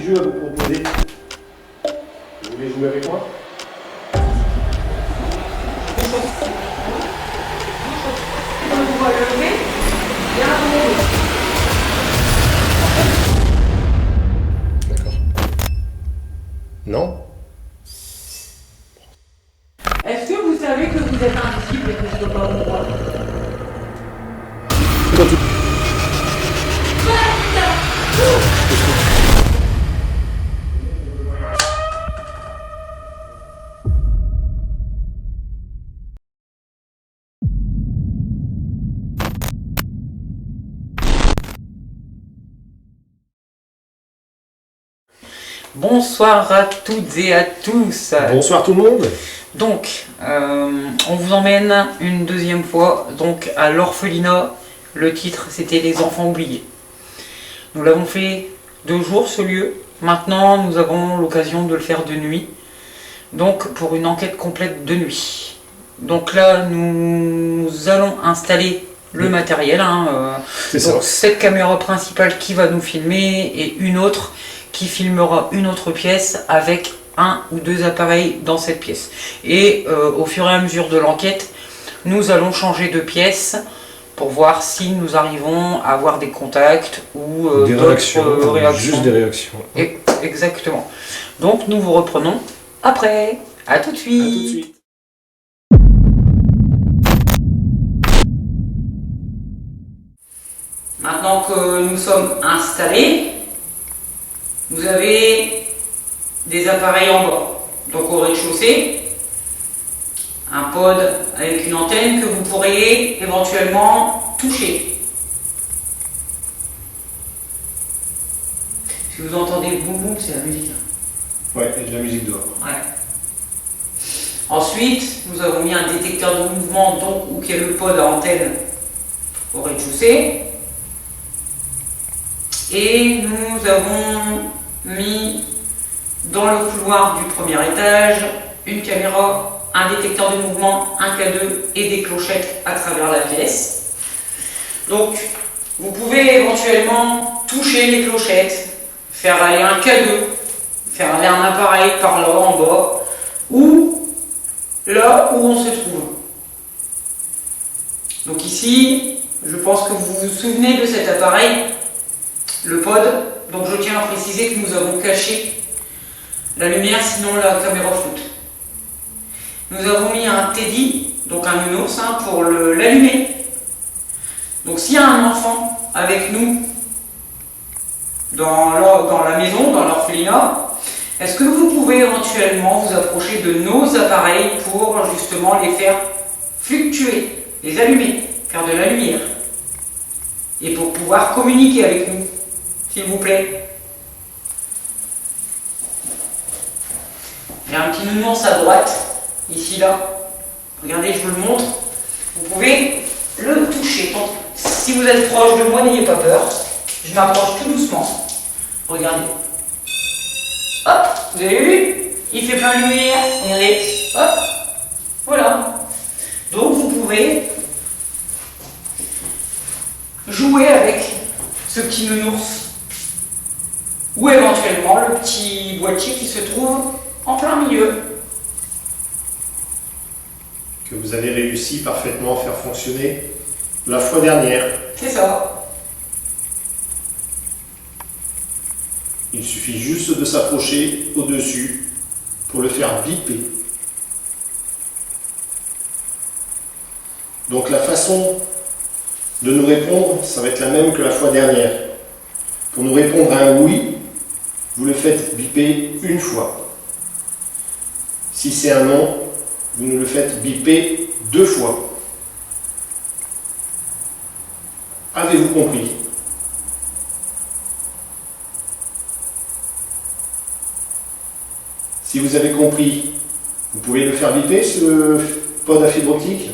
jeu à vous proposer. Vous voulez jouer avec moi? D'accord. Non? Est-ce que vous savez que vous êtes invisible et que je ne peux pas vous voir? Bonsoir à toutes et à tous. Bonsoir tout le monde. Donc, on vous emmène une deuxième fois donc à l'orphelinat. Le titre, c'était Les Enfants Oubliés. Nous l'avons fait de jour, ce lieu. Maintenant, nous avons l'occasion de le faire de nuit. Donc, pour une enquête complète de nuit. Donc là, nous allons installer le matériel. C'est ça. Donc, cette caméra principale qui va nous filmer et une autre qui filmera une autre pièce avec un ou deux appareils dans cette pièce. Et au fur et à mesure de l'enquête, nous allons changer de pièce pour voir si nous arrivons à avoir des contacts ou des d'autres réactions. Juste des réactions. Exactement. Donc nous vous reprenons après. À tout de suite. À tout de suite. Maintenant que nous sommes installés, vous avez des appareils en bas. Donc au rez-de-chaussée, un pod avec une antenne que vous pourriez éventuellement toucher. Si vous entendez boum boum, c'est la musique. Ouais, il y a de la musique dehors. Ouais. Ensuite, nous avons mis un détecteur de mouvement, donc où est le pod à antenne au rez-de-chaussée. Et nous avons mis dans le couloir du premier étage une caméra, un détecteur de mouvement, un K2 et des clochettes à travers la pièce. Donc vous pouvez éventuellement toucher les clochettes, faire aller un K2, faire aller un appareil par là en bas ou là où on se trouve. Donc ici, je pense que vous vous souvenez de cet appareil, le pod. Donc je tiens à préciser que nous avons caché la lumière, sinon la caméra floute. Nous avons mis un teddy, donc un nounours, pour l'allumer. Donc s'il y a un enfant avec nous dans la maison, dans l'orphelinat, est-ce que vous pouvez éventuellement vous approcher de nos appareils pour justement les faire fluctuer, les allumer, faire de la lumière, et pour pouvoir communiquer avec nous, s'il vous plaît? Il y a un petit nounours à droite, ici là. Regardez, je vous le montre. Vous pouvez le toucher. Donc, si vous êtes proche de moi, n'ayez pas peur. Je m'approche tout doucement. Regardez. Hop, vous avez vu? Il fait plein de lumière. Regardez. Hop. Voilà. Donc vous pouvez jouer avec ce petit nounours. Ou éventuellement le petit boîtier qui se trouve en plein milieu. Que vous avez réussi parfaitement à faire fonctionner la fois dernière. C'est ça. Il suffit juste de s'approcher au-dessus pour le faire biper. Donc la façon de nous répondre, ça va être la même que la fois dernière. Pour nous répondre à un oui, vous le faites biper une fois. Si c'est un non, vous nous le faites biper 2 fois. Avez-vous compris? Si vous avez compris, vous pouvez le faire biper, ce pod à fibre optique?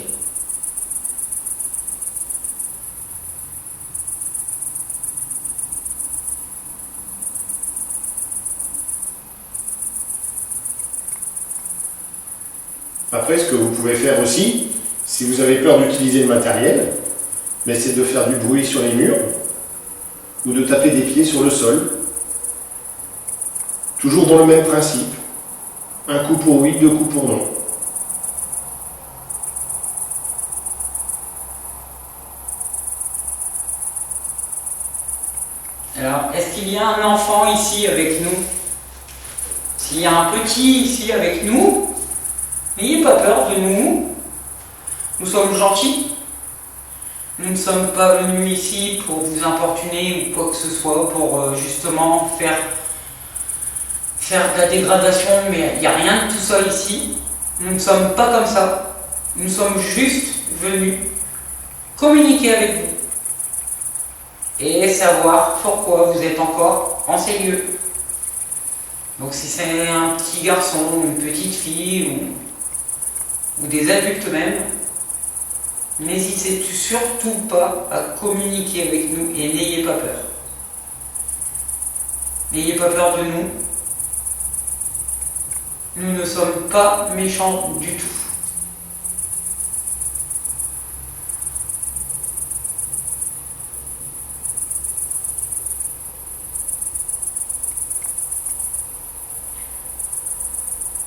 Après, ce que vous pouvez faire aussi, si vous avez peur d'utiliser le matériel, c'est de faire du bruit sur les murs ou de taper des pieds sur le sol. Toujours dans le même principe. Un coup pour oui, deux coups pour non. Alors, est-ce qu'il y a un enfant ici avec nous? S'il y a un petit ici avec nous, n'ayez pas peur de nous. Nous sommes gentils. Nous ne sommes pas venus ici pour vous importuner ou quoi que ce soit, pour justement faire de la dégradation, mais il n'y a rien de tout ça ici. Nous ne sommes pas comme ça. Nous sommes juste venus communiquer avec vous et savoir pourquoi vous êtes encore en ces lieux. Donc si c'est un petit garçon, une petite fille ou des adultes même, n'hésitez surtout pas à communiquer avec nous et n'ayez pas peur. N'ayez pas peur de nous. Nous ne sommes pas méchants du tout.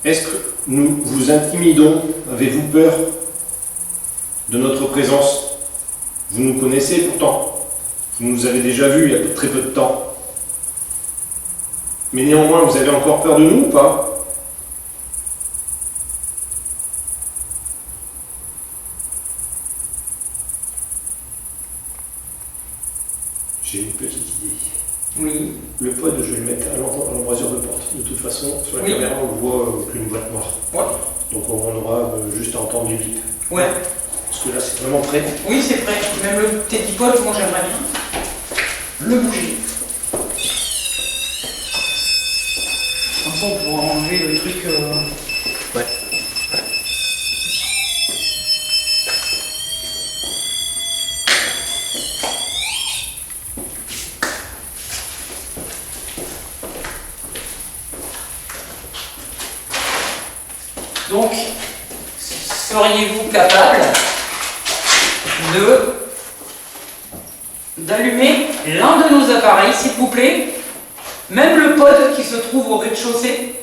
Est-ce que nous vous intimidons? Avez-vous peur de notre présence? Vous nous connaissez pourtant. Vous nous avez déjà vus il y a très peu de temps. Mais néanmoins, vous avez encore peur de nous ou pas? J'ai une petite idée. Oui. Le pod, je vais le mettre à l'embrasure de porte. De toute façon, sur la Oui. caméra, on voit qu'une boîte noire. Ouais. Donc on aura juste à entendre du bip. Ouais. Parce que là, c'est vraiment prêt. Oui, c'est prêt. Même le petit pod, moi j'aimerais bien le bouger. Comme ça, on pourra enlever le truc. Ouais. Donc, seriez-vous capable d'allumer l'un de nos appareils, s'il vous plaît, même le pod qui se trouve au rez-de-chaussée?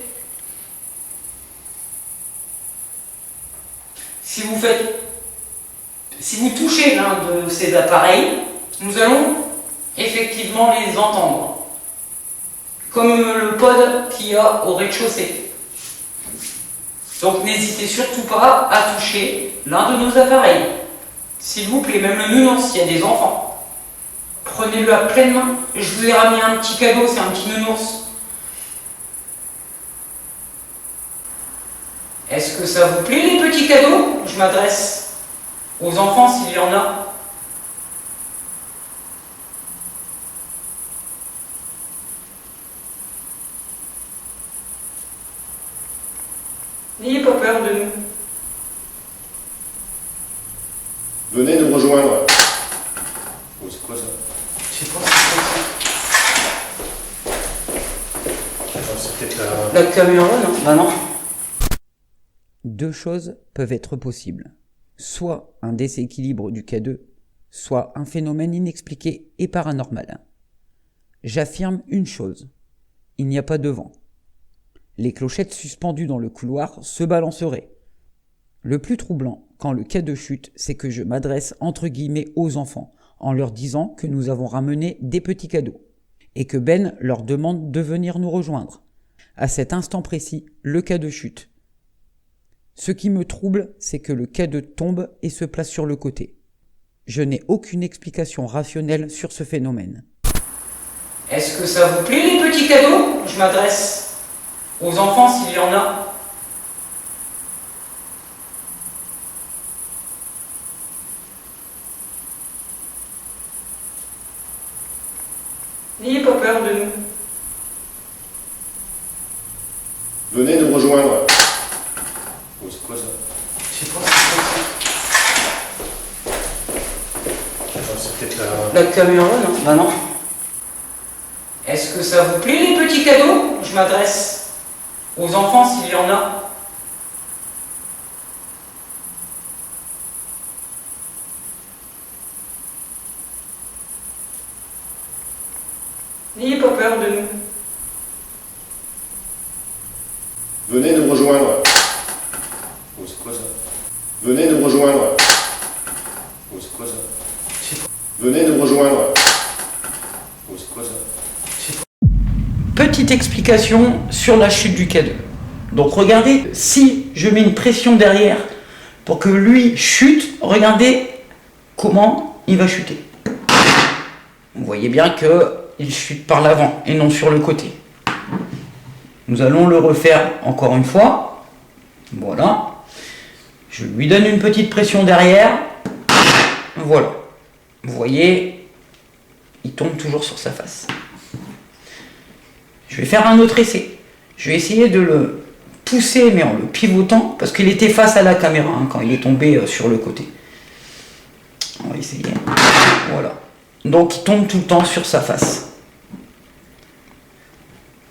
Si vous touchez l'un de ces appareils, nous allons effectivement les entendre, comme le pod qu'il y a au rez-de-chaussée. Donc n'hésitez surtout pas à toucher l'un de nos appareils. S'il vous plaît, même le nounours, s'il y a des enfants, prenez-le à pleine main. Je vous ai ramené un petit cadeau, c'est un petit nounours. Est-ce que ça vous plaît les petits cadeaux? Je m'adresse aux enfants s'il y en a. N'ayez pas peur de nous. Venez nous rejoindre. Oh, c'est quoi ça? Je sais pas ce que C'est peut-être c'est. La caméra, non? Bah non. Deux choses peuvent être possibles. Soit un déséquilibre du K2, soit un phénomène inexpliqué et paranormal. J'affirme une chose. Il n'y a pas de vent. Les clochettes suspendues dans le couloir se balanceraient. Le plus troublant, quand le K2 chute, c'est que je m'adresse entre guillemets aux enfants, en leur disant que nous avons ramené des petits cadeaux, et que Ben leur demande de venir nous rejoindre. À cet instant précis, le K2 chute. Ce qui me trouble, c'est que le K2 tombe et se place sur le côté. Je n'ai aucune explication rationnelle sur ce phénomène. Est-ce que ça vous plaît les petits cadeaux? Je m'adresse aux enfants s'il y en a. N'ayez pas peur de nous. Venez nous rejoindre. Oh, c'est quoi ça? Je sais pas ce que c'est. C'est peut-être La caméra, non? Bah non. Est-ce que ça vous plaît les petits cadeaux? Je m'adresse aux enfants s'il y en a. N'ayez pas peur de nous. Venez nous rejoindre. Oh, c'est quoi ça? Venez nous rejoindre. Oh, c'est quoi ça? Venez nous rejoindre. Oh, c'est quoi ça? Petite explication sur la chute du K2. Donc regardez, si je mets une pression derrière pour que lui chute, regardez comment il va chuter. Vous voyez bien qu'il chute par l'avant et non sur le côté. Nous allons le refaire encore une fois. Voilà. Je lui donne une petite pression derrière. Voilà. Vous voyez, il tombe toujours sur sa face. Je vais faire un autre essai. Je vais essayer de le pousser, mais en le pivotant, parce qu'il était face à la caméra quand il est tombé sur le côté. On va essayer. Voilà. Donc il tombe tout le temps sur sa face.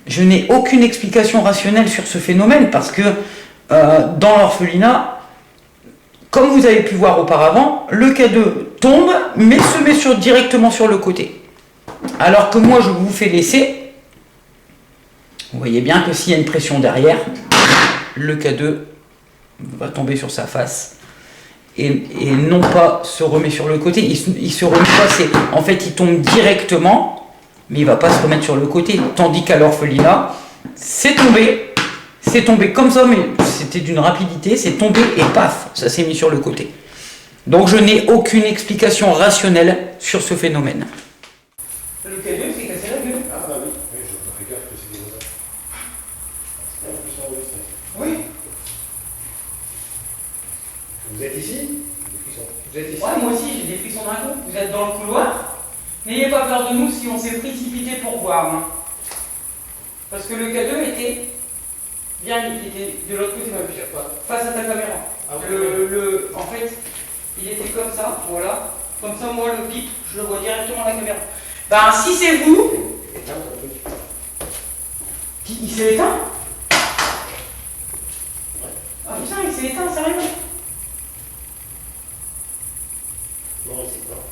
Je n'ai aucune explication rationnelle sur ce phénomène, parce que dans l'orphelinat, comme vous avez pu voir auparavant, le K2 tombe, mais se met directement sur le côté. Alors que moi, je vous fais l'essai. Vous voyez bien que s'il y a une pression derrière, le K2 va tomber sur sa face et non pas se remet sur le côté. Il se remet pas, en fait il tombe directement, mais il ne va pas se remettre sur le côté. Tandis qu'à l'orphelinat, c'est tombé comme ça, mais c'était d'une rapidité, c'est tombé et paf, ça s'est mis sur le côté. Donc je n'ai aucune explication rationnelle sur ce phénomène. Le K2 s'est cassé la gueule. Ah bah oui, je me fais gaffe que c'est des autres. Oui. Vous êtes ici? Vous êtes ici? Ouais, moi aussi j'ai des frissons d'un coup. Vous êtes dans le couloir. N'ayez pas peur de nous si on s'est précipité pour voir. Hein. Parce que le K2 était bien, il était de l'autre côté, face à ta caméra. Ah oui. En fait, il était comme ça, voilà. Comme ça, moi, le bip, je le vois directement à la caméra. Ben, si c'est vous... Il s'est éteint? Ah putain, il s'est éteint, sérieux? Non, c'est pas.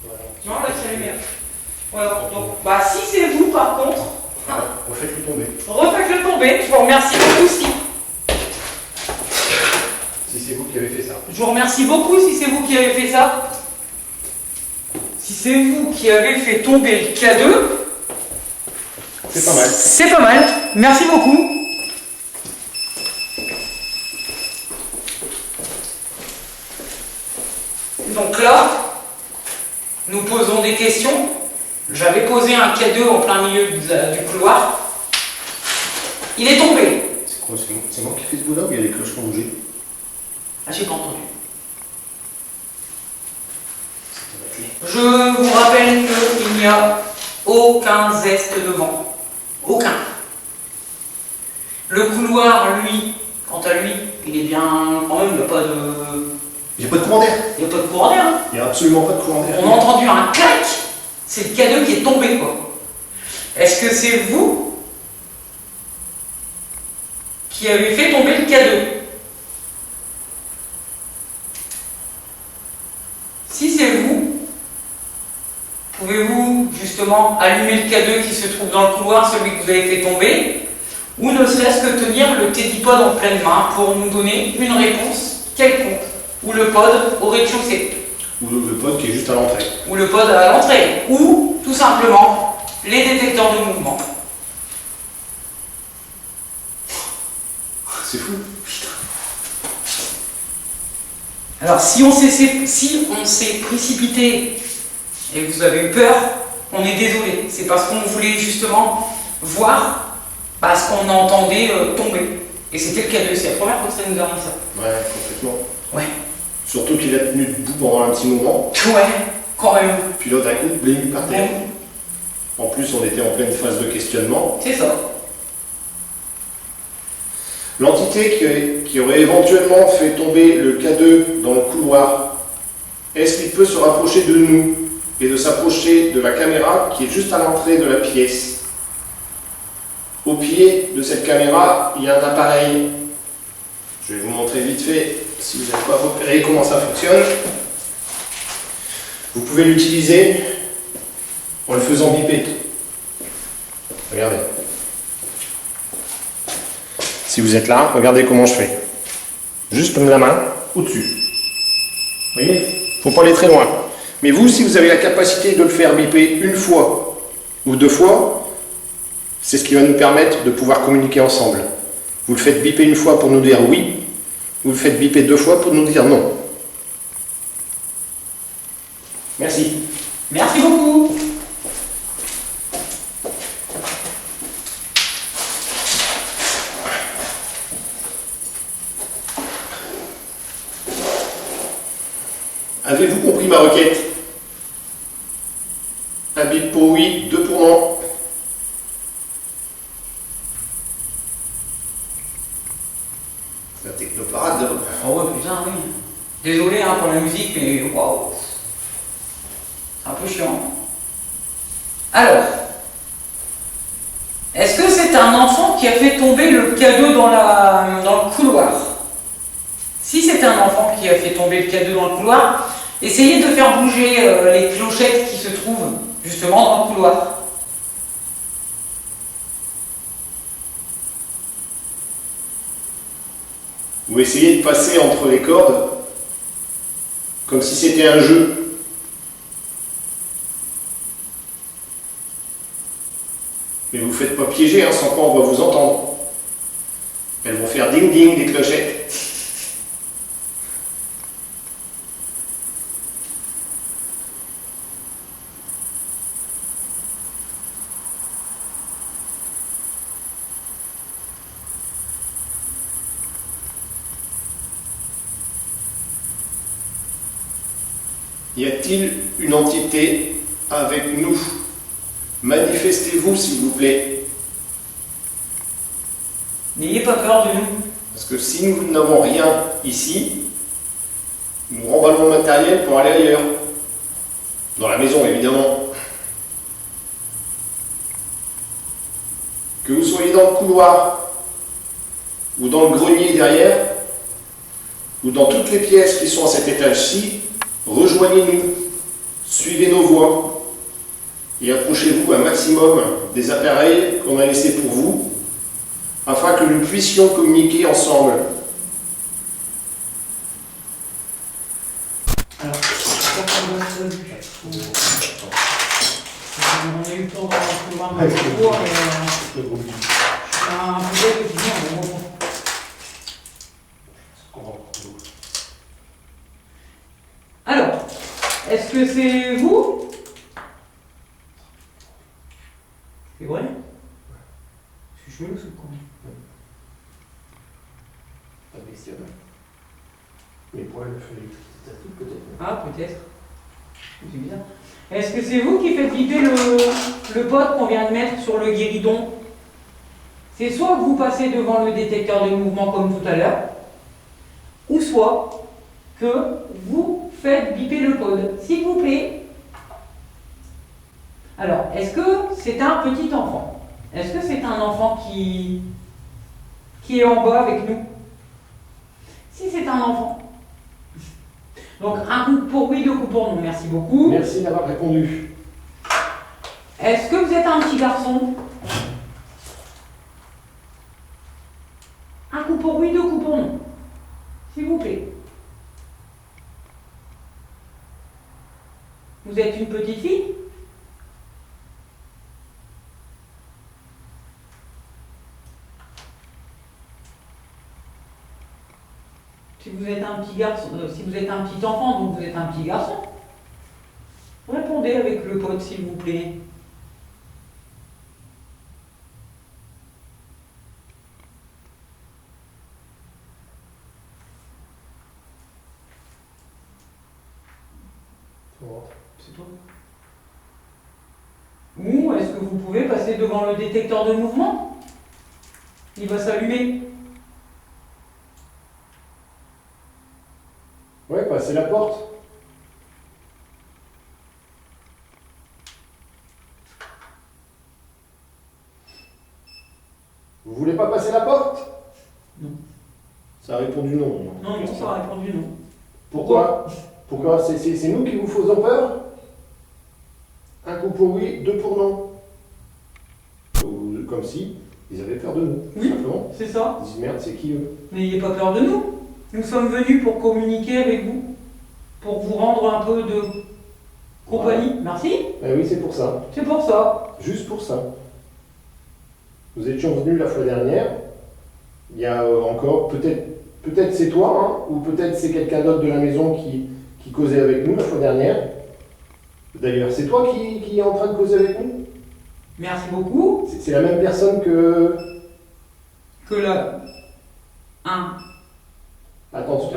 Voilà. Non, là, c'est lumière. Voilà, donc, bah, si c'est vous, par contre... Refaites-le tomber. Refaites-le tomber, je vous remercie beaucoup si... Si c'est vous qui avez fait ça. Je vous remercie beaucoup si c'est vous qui avez fait ça. Si c'est vous qui avez fait tomber le K2... C'est pas mal. C'est pas mal, merci beaucoup. Donc là, nous posons des questions. J'avais posé un K2 en plein milieu du couloir. Il est tombé. C'est quoi? C'est moi qui fais ce bout-là ou il y a des cloches qui ont bougé? Ah, j'ai pas entendu. Je vous rappelle qu'il n'y a aucun zeste devant. Aucun. Le couloir, lui, quant à lui, il est bien... Quand même, il n'y a pas de... Il n'y a pas de courant d'air. Il n'y a pas de courant d'air. Hein. Il n'y a absolument pas de courant d'air. On a entendu un clac. C'est le K2 qui est tombé, quoi. Est-ce que c'est vous qui avez fait tomber le K2? Si c'est vous, pouvez-vous justement allumer le K2 qui se trouve dans le couloir, celui que vous avez fait tomber, ou ne serait-ce que tenir le Teddypod en pleine main pour nous donner une réponse quelconque, ou le pod au rez-de-chaussée. Ou le pod qui est juste à l'entrée. Ou le pod à l'entrée, ou tout simplement les détecteurs de mouvement. C'est fou. Alors si on s'est précipité et que vous avez eu peur, on est désolé. C'est parce qu'on voulait justement voir ce qu'on entendait tomber. Et c'était le K2, c'est la première fois que ça nous arrive ça. Ouais, complètement. Ouais. Surtout qu'il a tenu debout pendant un petit moment. Ouais, quand même. Puis là, d'un coup, bling, par terre. Ouais. En plus, on était en pleine phase de questionnement. C'est ça. L'entité qui aurait éventuellement fait tomber le K2 dans le couloir, est-ce qu'il peut se rapprocher de nous et de s'approcher de la caméra qui est juste à l'entrée de la pièce? Au pied de cette caméra, il y a un appareil. Je vais vous montrer vite fait, si vous n'avez pas repéré comment ça fonctionne. Vous pouvez l'utiliser en le faisant biper. Regardez. Si vous êtes là, regardez comment je fais. Juste la main au-dessus. Vous voyez? Faut pas aller très loin. Mais vous, si vous avez la capacité de le faire biper une fois ou deux fois, c'est ce qui va nous permettre de pouvoir communiquer ensemble. Vous le faites biper une fois pour nous dire oui, vous le faites biper deux fois pour nous dire non. Merci. Merci beaucoup. Avez-vous compris ma requête? Un bip pour oui, deux pour non. C'est la technoparade. Oh ouais, putain, oui. Désolé hein, pour la musique, mais waouh. C'est un peu chiant. Alors, est-ce que c'est un enfant qui a fait tomber le cadeau dans le couloir? Si c'est un enfant qui a fait tomber le cadeau dans le couloir, essayez de faire bouger les clochettes qui se trouvent justement dans le couloir. Vous essayez de passer entre les cordes comme si c'était un jeu. Mais vous ne faites pas piéger, hein, sans quoi on va vous entendre. Elles vont faire ding ding des clochettes. Y a-t-il une entité avec nous? Manifestez-vous, s'il vous plaît. N'ayez pas peur de nous. Parce que si nous n'avons rien ici, nous remballons le matériel pour aller ailleurs. Dans la maison, évidemment. Que vous soyez dans le couloir, ou dans le grenier derrière, ou dans toutes les pièces qui sont à cet étage-ci, rejoignez-nous, suivez nos voies et approchez-vous un maximum des appareils qu'on a laissés pour vous afin que nous puissions communiquer ensemble. Alors, on a eu le temps de pouvoir mettre le cours et un peu de vision. Alors, est-ce que c'est vous? C'est vrai? Je suis chelou ce con. Pas de bestiole. Mais pour le feu électrique, peut-être. Ah, peut-être. C'est bizarre. Est-ce que c'est vous qui faites vider le pote qu'on vient de mettre sur le guéridon? C'est soit que vous passez devant le détecteur de mouvement comme tout à l'heure, ou soit que vous faites biper le code, s'il vous plaît. Alors, est-ce que c'est un petit enfant? Est-ce que c'est un enfant qui est en bas avec nous? Si c'est un enfant. Donc, un coup pour oui, deux coups pour non. Merci beaucoup. Merci d'avoir répondu. Est-ce que vous êtes un petit garçon? Un coup pour oui, deux coups pour non. S'il vous plaît. Vous êtes une petite fille? Si vous êtes un petit garçon, si vous êtes un petit enfant, donc vous êtes un petit garçon. Répondez avec le pote, s'il vous plaît. C'est toi. Ou est-ce que vous pouvez passer devant le détecteur de mouvement? Il va s'allumer. Ouais, passez la porte. Vous voulez pas passer la porte? Non. Ça a répondu non. Non, non, ça a répondu non. Pourquoi? Pourquoi? C'est nous qui vous faisons peur? Un coup pour oui, deux pour non. Comme si. Ils avaient peur de nous, tout Oui. simplement. C'est ça. Ils disent merde, c'est qui eux? N'ayez pas peur de nous. Nous sommes venus pour communiquer avec vous, pour vous rendre un peu de compagnie. Merci. Eh oui, c'est pour ça. C'est pour ça. Juste pour ça. Nous étions venus la fois dernière. Il y a encore, peut-être c'est toi, hein, ou peut-être c'est quelqu'un d'autre de la maison qui causait avec nous la fois dernière. D'ailleurs, c'est toi qui est en train de causer avec nous? Merci beaucoup. C'est la même personne que... Que là. Un. Attends.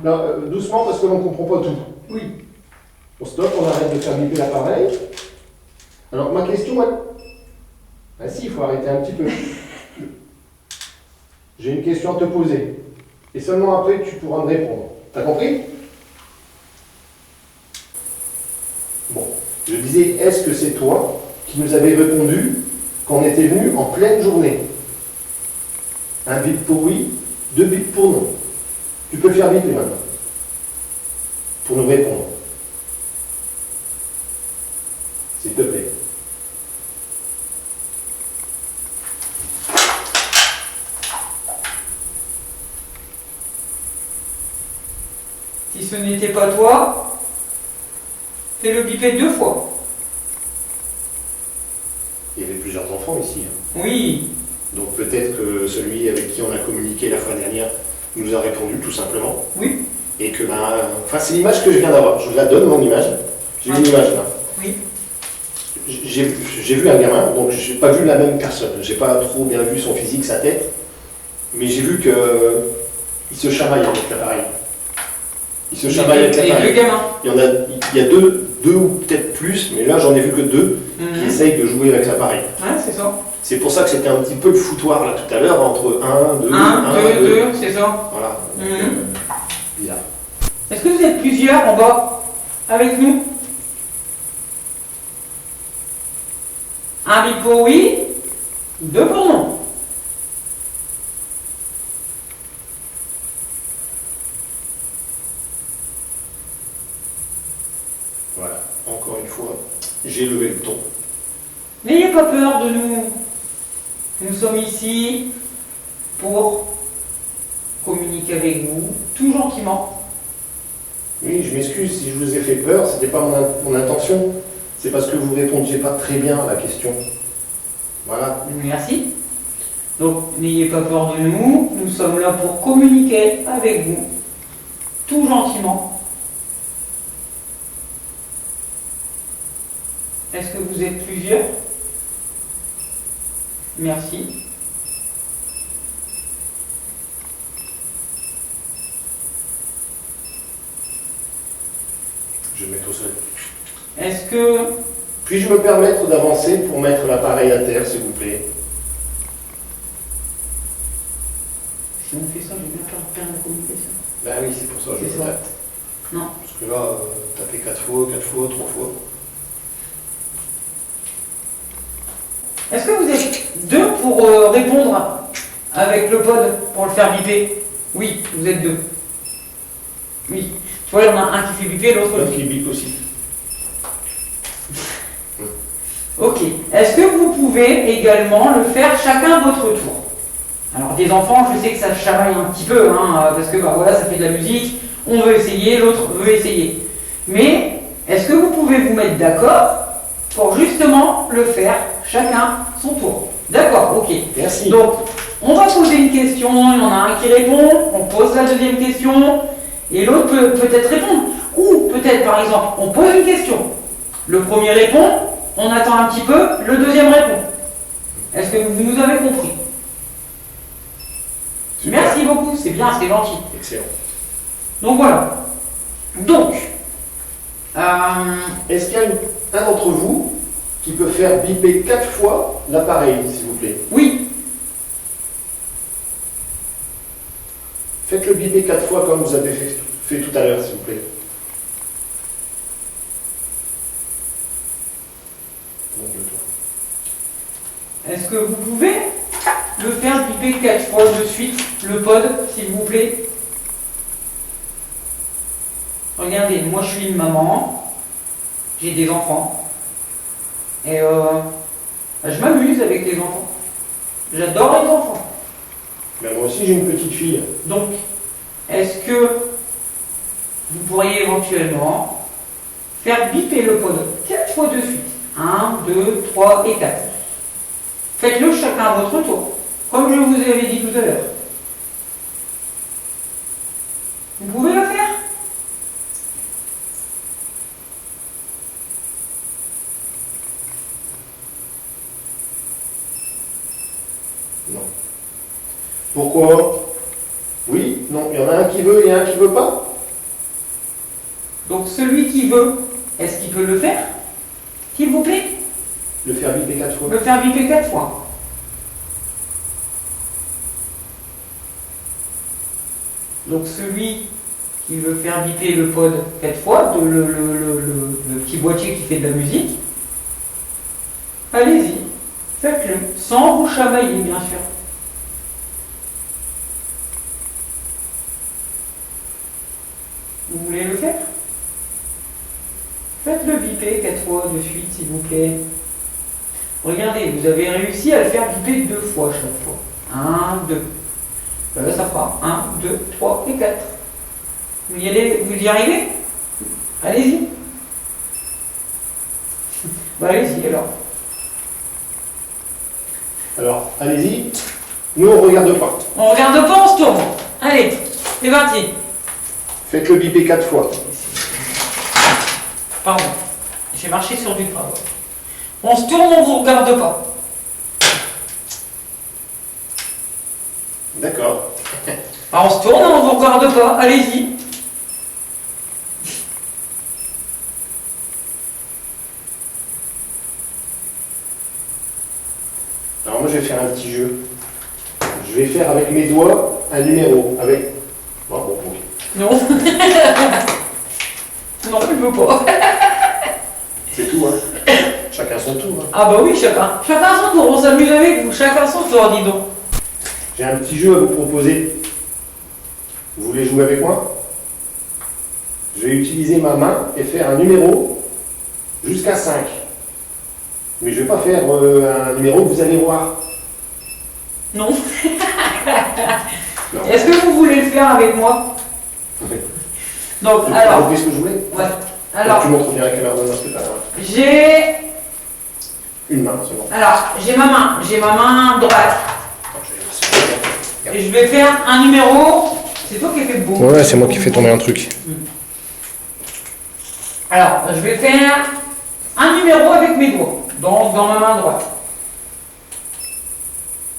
Non, doucement parce que l'on ne comprend pas tout. Oui. On stoppe, on arrête de faire biper l'appareil. Alors, ma question, elle... Ah si, il faut arrêter un petit peu. J'ai une question à te poser. Et seulement après, tu pourras me répondre. T'as compris? Bon. Je disais, est-ce que c'est toi qui nous avais répondu quand on était venu en pleine journée? Un bip pour oui, 2 bips pour non. Tu peux faire biper maintenant. Pour nous répondre. S'il te plaît. Si ce n'était pas toi, fais-le biper 2 fois. Il y avait plusieurs enfants ici. Hein. Oui. Donc peut-être que celui avec qui on a communiqué la fois dernière nous a répondu tout simplement. Oui. Et que enfin c'est l'image que je viens d'avoir. Je vous la donne mon image. J'ai une image là. Oui. J'ai vu un gamin, donc j'ai pas vu la même personne. J'ai pas trop bien vu son physique, sa tête, mais j'ai vu que il se chamaille avec l'appareil. Il se chamaille avec Les l'appareil. deux gamins. Il y a deux ou peut-être plus, mais là j'en ai vu que 2 qui essayent de jouer avec l'appareil. Ouais, c'est ça. C'est pour ça que c'était un petit peu le foutoir là tout à l'heure entre 1, 2, 1, 2, 2, c'est ça. Voilà. Bizarre. Est-ce que vous êtes plusieurs en bas avec nous? Un bip pour oui, 2 pour non. Voilà. Encore une fois, j'ai levé le ton. N'ayez pas peur de nous. Nous sommes ici pour communiquer avec vous, tout gentiment. Oui, je m'excuse si je vous ai fait peur, c'était pas mon intention. C'est parce que vous répondiez pas très bien à la question. Voilà. Merci. Donc, n'ayez pas peur de nous. Nous sommes là pour communiquer avec vous, tout gentiment. Est-ce que vous êtes plusieurs? Merci. Je vais me mettre au sol. Est-ce que... Puis-je me permettre d'avancer pour mettre l'appareil à terre, s'il vous plaît? Si on fait ça, je vais bien perdre la communication. Ben oui, c'est pour ça que je C'est le ça. répète. Non. Parce que là, t'as fait 4 fois, 3 fois. Est-ce que vous êtes 2 pour répondre avec le pod pour le faire biper? Oui, vous êtes 2. Oui. Tu vois, il y en a un qui fait biper, l'autre... L'autre qui bip aussi. Ok. Est-ce que vous pouvez également le faire chacun à votre tour? Alors, des enfants, je sais que ça chamaille un petit peu, hein, parce que bah, voilà, ça fait de la musique, on veut essayer, l'autre veut essayer. Mais, est-ce que vous pouvez vous mettre d'accord pour justement le faire chacun son tour? D'accord, ok. Merci. Donc, on va poser une question, il y en a un qui répond, on pose la deuxième question, et l'autre peut peut-être répondre. Ou peut-être, par exemple, on pose une question, le premier répond, on attend un petit peu, le deuxième répond. Est-ce que vous nous avez compris? Super. Merci beaucoup, c'est bien, c'est gentil. Excellent. Donc voilà. Donc, Est-ce qu'il y a un d'entre vous qui peut faire biper 4 fois l'appareil, s'il vous plaît? oui, Faites-le biper 4 fois comme vous avez fait tout à l'heure, s'il vous plaît. Nom de toi. est-ce que vous pouvez le faire biper 4 fois de suite, le pod, s'il vous plaît? Regardez, moi je suis une maman, j'ai des enfants, et je m'amuse avec les enfants. J'adore les enfants. Ben, moi aussi, j'ai une petite fille. Donc, est-ce que vous pourriez éventuellement faire biper le pod 4 fois de suite? 1, 2, 3 et 4. Faites-le chacun à votre tour, comme je vous avais dit tout à l'heure. Vous pouvez le faire? Non. Pourquoi? Oui? Non. Il y en a un qui veut et un qui veut pas? Donc celui qui veut, est-ce qu'il peut le faire? S'il vous plaît? Le faire biper 4 fois. Le faire biper 4 fois. Donc celui qui veut faire biper le pod 4 fois, le petit boîtier qui fait de la musique, allez-y, faites-le, sans vous chamailler bien sûr. Vous voulez le faire? Faites-le biper 4 fois de suite s'il vous plaît. Regardez, vous avez réussi à le faire biper 2 fois chaque fois. 1, 2. Là, ça fera 1, 2, 3 et 4. Vous y arrivez? Allez-y. Bah, allez-y alors. Alors, allez-y. Nous, on regarde pas. On regarde pas, on se tourne. Allez, c'est parti. Faites-le biper 4 fois. Pardon, j'ai marché sur du travail. On se tourne, on vous regarde pas. D'accord. Alors, on se tourne, on vous regarde pas. Allez-y. Alors moi, je vais faire un petit jeu. Je vais faire avec mes doigts un numéro. Avec... Bon, ok. Non. Non, je veux pas. C'est tout, hein. Chacun son tour. Hein. Ah bah oui, chacun. Chacun son tour, on s'amuse avec vous. Chacun son tour, dis donc. J'ai un petit jeu à vous proposer. Vous voulez jouer avec moi? Je vais utiliser ma main et faire un numéro jusqu'à 5. Mais je ne vais pas faire un numéro que vous allez voir. Non. Non. Est-ce que vous voulez le faire avec moi? Oui. Donc, Tu alors. as compris ce que je voulais? Ouais. Alors, tu montres bien à quelle heure donne ce que tu as. j'ai. Une main seulement. Alors, j'ai ma main droite. Attends, je vais voir ça. Et je vais faire un numéro. C'est toi qui as fait le beau. Ouais, c'est moi qui fais tomber un truc. Alors, je vais faire un numéro avec mes doigts, dans ma main droite.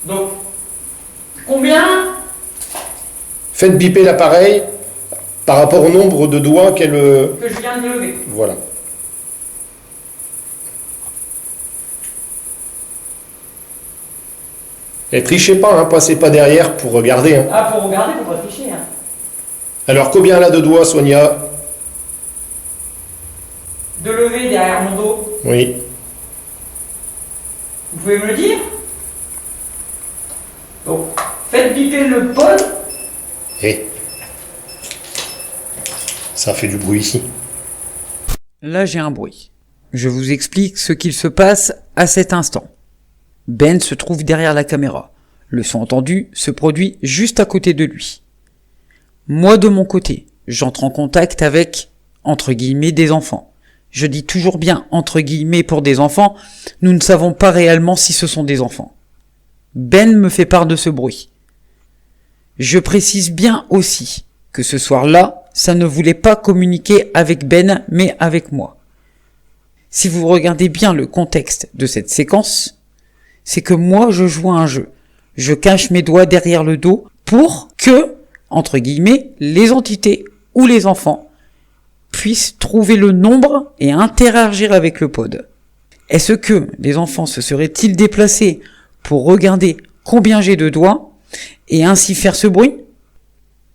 Donc, combien? Faites biper l'appareil par rapport au nombre de doigts qu'elle... Que je viens de lever. Voilà. Et trichez pas, hein, passez pas derrière pour regarder. Hein. Ah, pour regarder, pour pas tricher. Hein. Alors, combien elle a de doigts, Sonia? De lever derrière mon dos. Oui. Vous pouvez me le dire? Donc, faites biper le pod. Et ça fait du bruit ici. Là, j'ai un bruit. Je vous explique ce qu'il se passe à cet instant. Ben se trouve derrière la caméra. Le son entendu se produit juste à côté de lui. Moi, de mon côté, j'entre en contact avec, entre guillemets, des enfants. Je dis toujours bien entre guillemets pour des enfants, nous ne savons pas réellement si ce sont des enfants. Ben me fait part de ce bruit. Je précise bien aussi que ce soir-là, ça ne voulait pas communiquer avec Ben, mais avec moi. Si vous regardez bien le contexte de cette séquence, c'est que moi je joue à un jeu. Je cache mes doigts derrière le dos pour que, entre guillemets, les entités ou les enfants puissent trouver le nombre et interagir avec le pod. Est-ce que les enfants se seraient-ils déplacés pour regarder combien j'ai de doigts et ainsi faire ce bruit?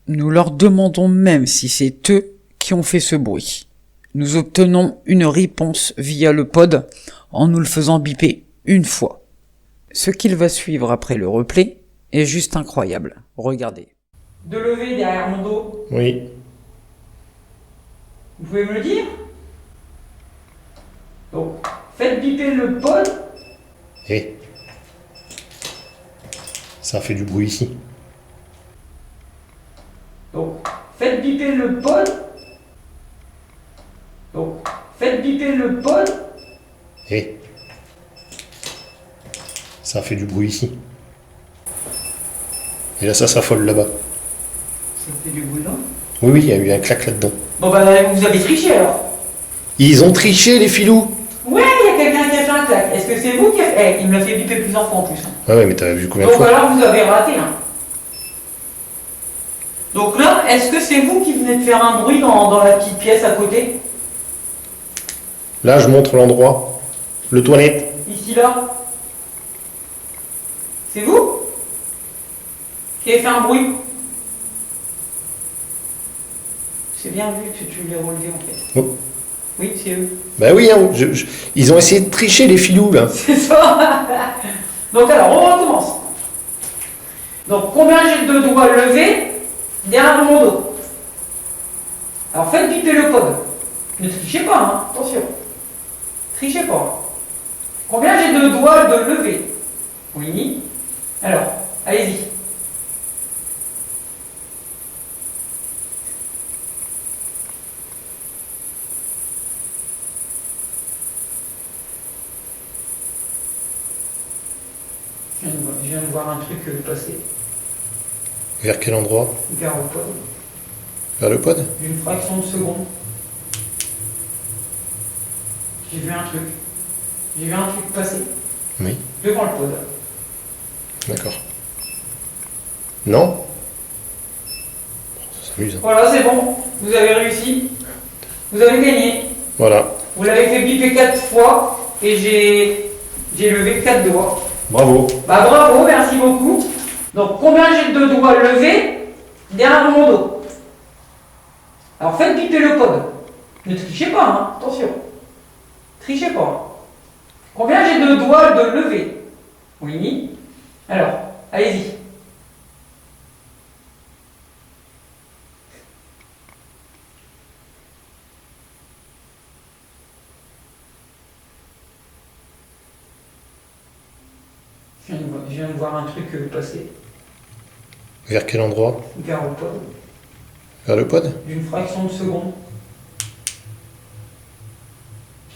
Nous leur demandons même si c'est eux qui ont fait ce bruit. Nous obtenons une réponse via le pod en nous le faisant biper une fois. Ce qu'il va suivre après le replay est juste incroyable. Regardez. De lever derrière mon dos. Oui. Vous pouvez me le dire? Donc, faites biper le pod. Et Ça fait du bruit ici. Donc, faites biper le pod. Donc, faites biper le pod. Et ça fait du bruit ici. Et là, ça s'affole là-bas. Ça fait du bruit là. Oui, oui, il y a eu un clac là-dedans. Bon bah, vous avez triché alors. Ils ont triché, les filous. Ouais, il y a quelqu'un qui a fait un clac. Est-ce que c'est vous qui a fait... il me l'a fait biper plusieurs fois en plus. Hein. Ah ouais, mais t'as vu combien de Donc fois? alors, vous avez raté. Hein. Donc là, est-ce que c'est vous qui venez de faire un bruit dans la petite pièce à côté? Là, je montre l'endroit. Le toilette. Ici, là. C'est vous qui avez fait un bruit? C'est bien vu que tu l'aies relevé en fait. Oh. Oui, c'est eux. Bah oui, hein, ils ont essayé de tricher, les filous, là. C'est ça. Donc alors, on recommence. Donc, combien j'ai de doigts levés derrière mon dos? Alors, faites biper le pod. Ne trichez pas, hein. Attention. Trichez pas. Combien j'ai de doigts de lever? Oui. Alors, allez-y. Je viens de voir un truc passer. Vers quel endroit? Vers le pod. Vers le pod? D'une fraction de seconde. J'ai vu un truc. J'ai vu un truc passer. Oui. Devant le pod. D'accord. Non? Ça s'amuse. Hein. Voilà, c'est bon. Vous avez réussi. Vous avez gagné. Voilà. Vous l'avez fait biper 4 fois et j'ai levé 4 doigts. Bravo. Bah bravo, merci beaucoup. Donc combien j'ai de doigts levés derrière mon dos? Alors faites biper le pod. Ne trichez pas, hein. Attention. Trichez pas. Combien j'ai de doigts de lever? Oui. Alors, allez-y. Je viens de voir un truc passer. Vers quel endroit? Vers le pod. Vers le pod? D'une fraction de seconde.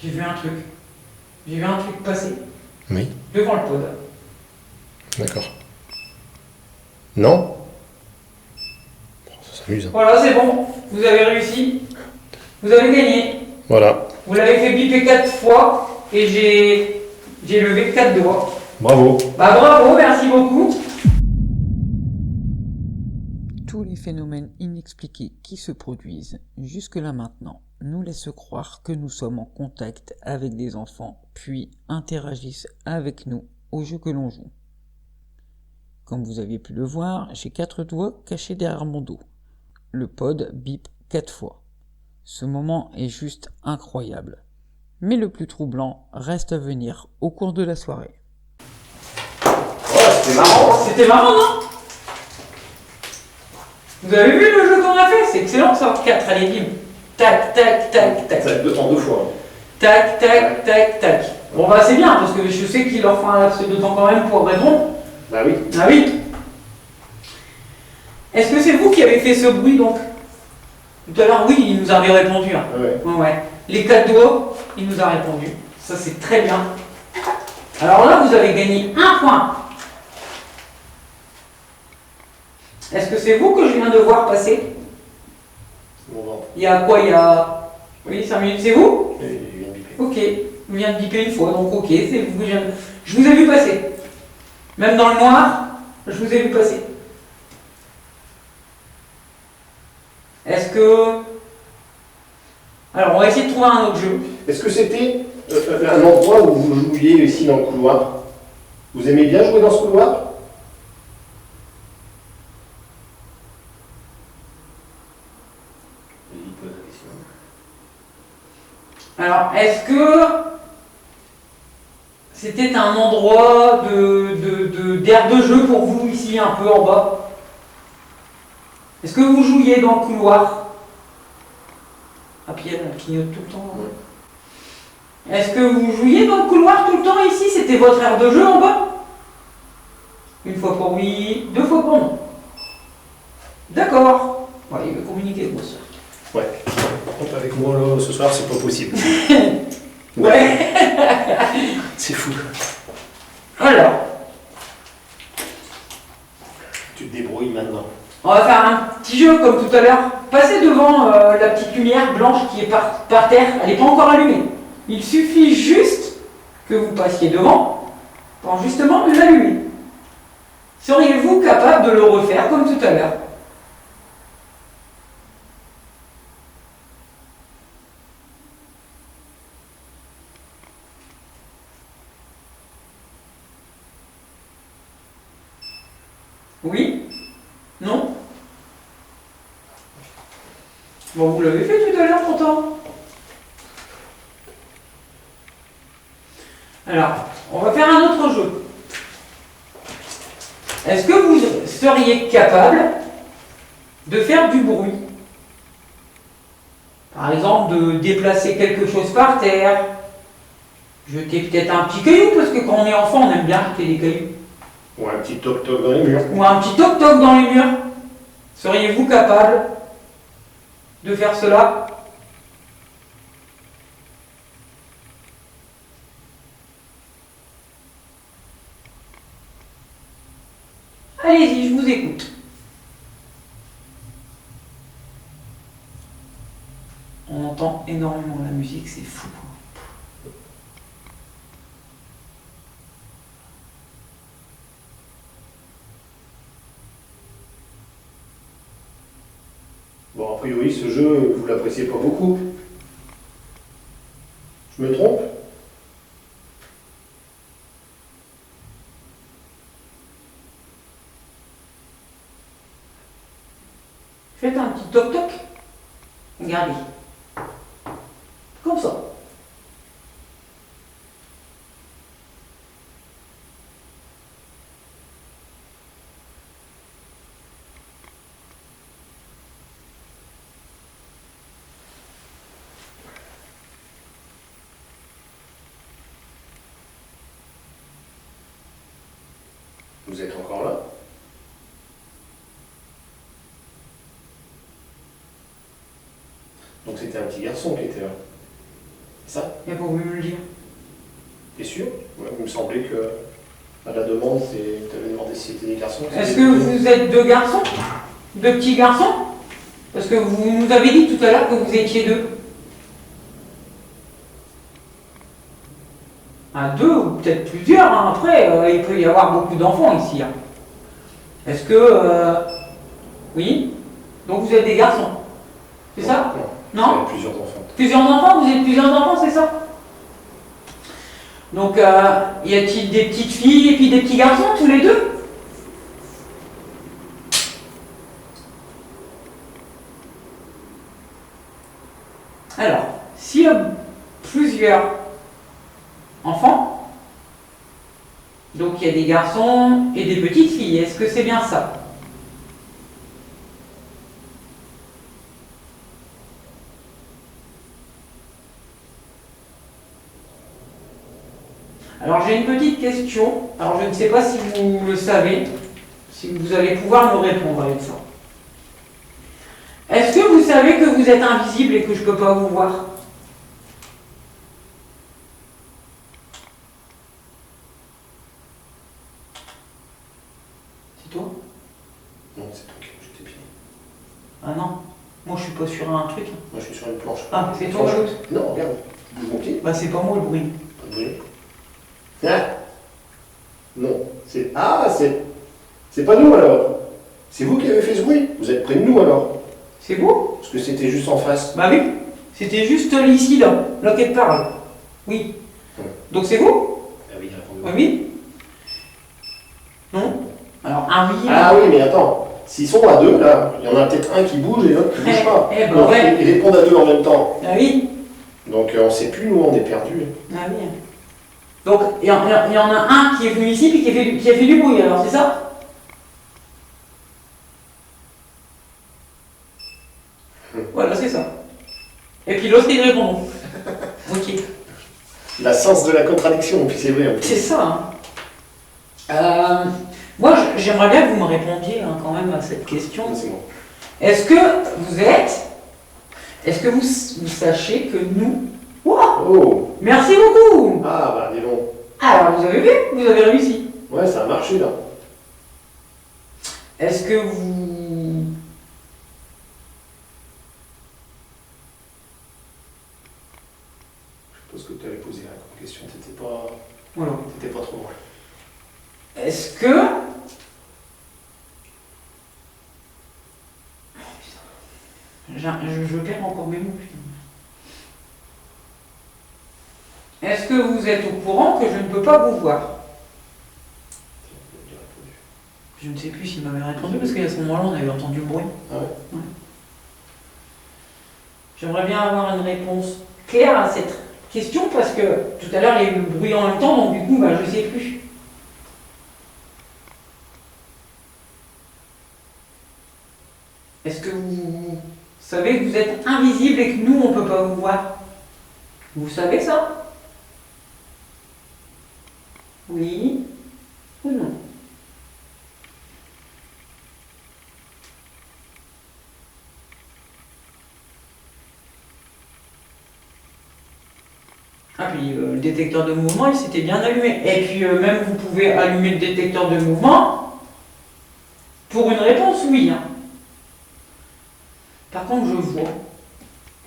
J'ai vu un truc. J'ai vu un truc passer. Oui. Devant le pod. D'accord. Non? Ça s'amuse. Hein. Voilà, c'est bon. Vous avez réussi. Vous avez gagné. Voilà. Vous l'avez fait biper 4 fois et j'ai levé 4 doigts. Bravo. Bah bravo, merci beaucoup. Tous les phénomènes inexpliqués qui se produisent jusque-là maintenant nous laissent croire que nous sommes en contact avec des enfants, puis interagissent avec nous au jeu que l'on joue. Comme vous aviez pu le voir, j'ai 4 doigts cachés derrière mon dos. Le pod bip 4 fois. Ce moment est juste incroyable. Mais le plus troublant reste à venir au cours de la soirée. C'était marrant. C'était marrant, non? Vous avez vu le jeu qu'on a fait? C'est excellent ça. 4, allez, bim. Tac, tac, tac, tac. Ça va être en 2 fois. Tac, tac, tac, tac. Bon bah c'est bien, parce que je sais qu'il leur faut un laps de temps quand même pour répondre. Bah oui. Ah oui. Est-ce que c'est vous qui avez fait ce bruit donc? Tout à l'heure, oui, il nous avait répondu. Hein. Ouais. Ouais. Les 4 doigts, il nous a répondu. Ça c'est très bien. Alors là, vous avez gagné 1 point. Est-ce que c'est vous que je viens de voir passer? Il y a quoi? Il y a... Oui, 5 minutes, c'est vous? Ok, je viens de biper une fois, donc ok, c'est vous que je viens de... Je vous ai vu passer. Même dans le noir, je vous ai vu passer. Est-ce que... Alors, on va essayer de trouver un autre jeu. Est-ce que c'était un endroit où vous jouiez ici dans le couloir? Vous aimez bien jouer dans ce couloir? Alors, est-ce que c'était un endroit d'aire de jeu pour vous ici, un peu en bas? Est-ce que vous jouiez dans le couloir? Ah, puis elle clignote tout le temps. Est-ce que vous jouiez dans le couloir tout le temps ici? C'était votre aire de jeu en bas? Une fois pour oui, 2 fois pour non. D'accord. Ouais, il veut communiquer avec moi ce soir. Ouais. Par contre, avec moi, là, ce soir, c'est pas possible. Ouais. C'est fou. Alors, Tu te débrouilles maintenant. on va faire un petit jeu comme tout à l'heure. Passez devant la petite lumière blanche qui est par terre. Elle n'est pas encore allumée. Il suffit juste que vous passiez devant pour justement l'allumer. Seriez-vous capable de le refaire comme tout à l'heure? Oui? Non? Bon, vous l'avez fait tout à l'heure pourtant. Alors, on va faire un autre jeu. Est-ce que vous seriez capable de faire du bruit? Par exemple, de déplacer quelque chose par terre, jeter peut-être un petit caillou, parce que quand on est enfant, on aime bien jeter des cailloux. Ou un petit toc-toc dans les murs. Ou un petit toc-toc dans les murs. Seriez-vous capable de faire cela? Allez-y, je vous écoute. On entend énormément la musique, c'est fou. Bon, a priori, ce jeu, vous l'appréciez pas beaucoup. Je me trompe? Faites un petit toc-toc. Regardez. Comme ça. Vous êtes encore là? Donc c'était un petit garçon qui était là. C'est ça? Et vous me le dire. T'es sûr? Ouais, il me semblait que à la demande, tu avais demandé si c'était des garçons. Est-ce que vous êtes deux garçons? Deux petits garçons? Parce que vous nous avez dit tout à l'heure que vous étiez deux. Un, deux, ou peut-être plusieurs, hein. Après, il peut y avoir beaucoup d'enfants ici. Hein. Est-ce que... Oui? Donc vous êtes des garçons? C'est ça? Non. Non? Il y a plusieurs enfants. Plusieurs enfants? Vous êtes plusieurs enfants, c'est ça? Donc, y a-t-il des petites filles et puis des petits garçons, tous les deux? Alors, s'il y a plusieurs enfants, donc il y a des garçons et des petites filles, est-ce que c'est bien ça? Alors j'ai une petite question, alors je ne sais pas si vous le savez, si vous allez pouvoir me répondre avec ça. Est-ce que vous savez que vous êtes invisible et que je ne peux pas vous voir? C'est toi? Non, c'est toi qui bouges tes pieds. Ah non, moi je suis pas sur un truc. Moi, je suis sur une planche. Ah, c'est toi l'autre? Non, regarde. Bouge mon pied. Bah c'est pas moi le bruit. Pas de bruit. Ah. Non, c'est... Ah, c'est pas nous alors. C'est vous qui avez fait ce bruit. Vous êtes près de nous alors. C'est vous? Parce que c'était juste en face. Bah oui, c'était juste ici, là qu'elle parle. Oui. Donc c'est vous? Ah oui, réponds-nous. Ah oui? Non? Alors un oui. Ah oui, mais attends. S'ils sont à deux, là, il y en a peut-être un qui bouge et l'autre qui bouge pas. Eh ben Donc, ouais. ils répondent à deux en même temps. Ah oui? Donc on sait plus, nous, on est perdus. Ah oui. Donc il y en a un qui est venu ici puis qui a fait du bruit, alors c'est ça? Voilà, c'est ça. Et puis l'autre il répond. Ok. La sens de la contradiction, puis c'est vrai. En plus. C'est ça. Hein. Moi j'aimerais bien que vous me répondiez hein, quand même à cette question. C'est bon. Est-ce que vous sachez que nous... Wow, Oh! merci beaucoup. Ah, bah, dis donc. Alors, vous avez vu, vous avez réussi. Ouais, ça a marché, là. Est-ce que vous... Je suppose que tu avais posé la question, Voilà. t'étais pas trop loin. Est-ce que... Je perds encore mes mots, putain. Est-ce que vous êtes au courant que je ne peux pas vous voir? Je ne sais plus s'il m'avait répondu parce qu'à ce moment-là, on avait entendu le bruit. Ah ouais? Ouais. J'aimerais bien avoir une réponse claire à cette question parce que tout à l'heure, il y a eu le bruit en même temps, donc du coup, je ne sais plus. Est-ce que vous savez que vous êtes invisible et que nous, on ne peut pas vous voir? Vous savez ça? Oui ou non? Ah puis le détecteur de mouvement, il s'était bien allumé. Et puis même vous pouvez allumer le détecteur de mouvement pour une réponse oui. Hein. Par contre, je vois.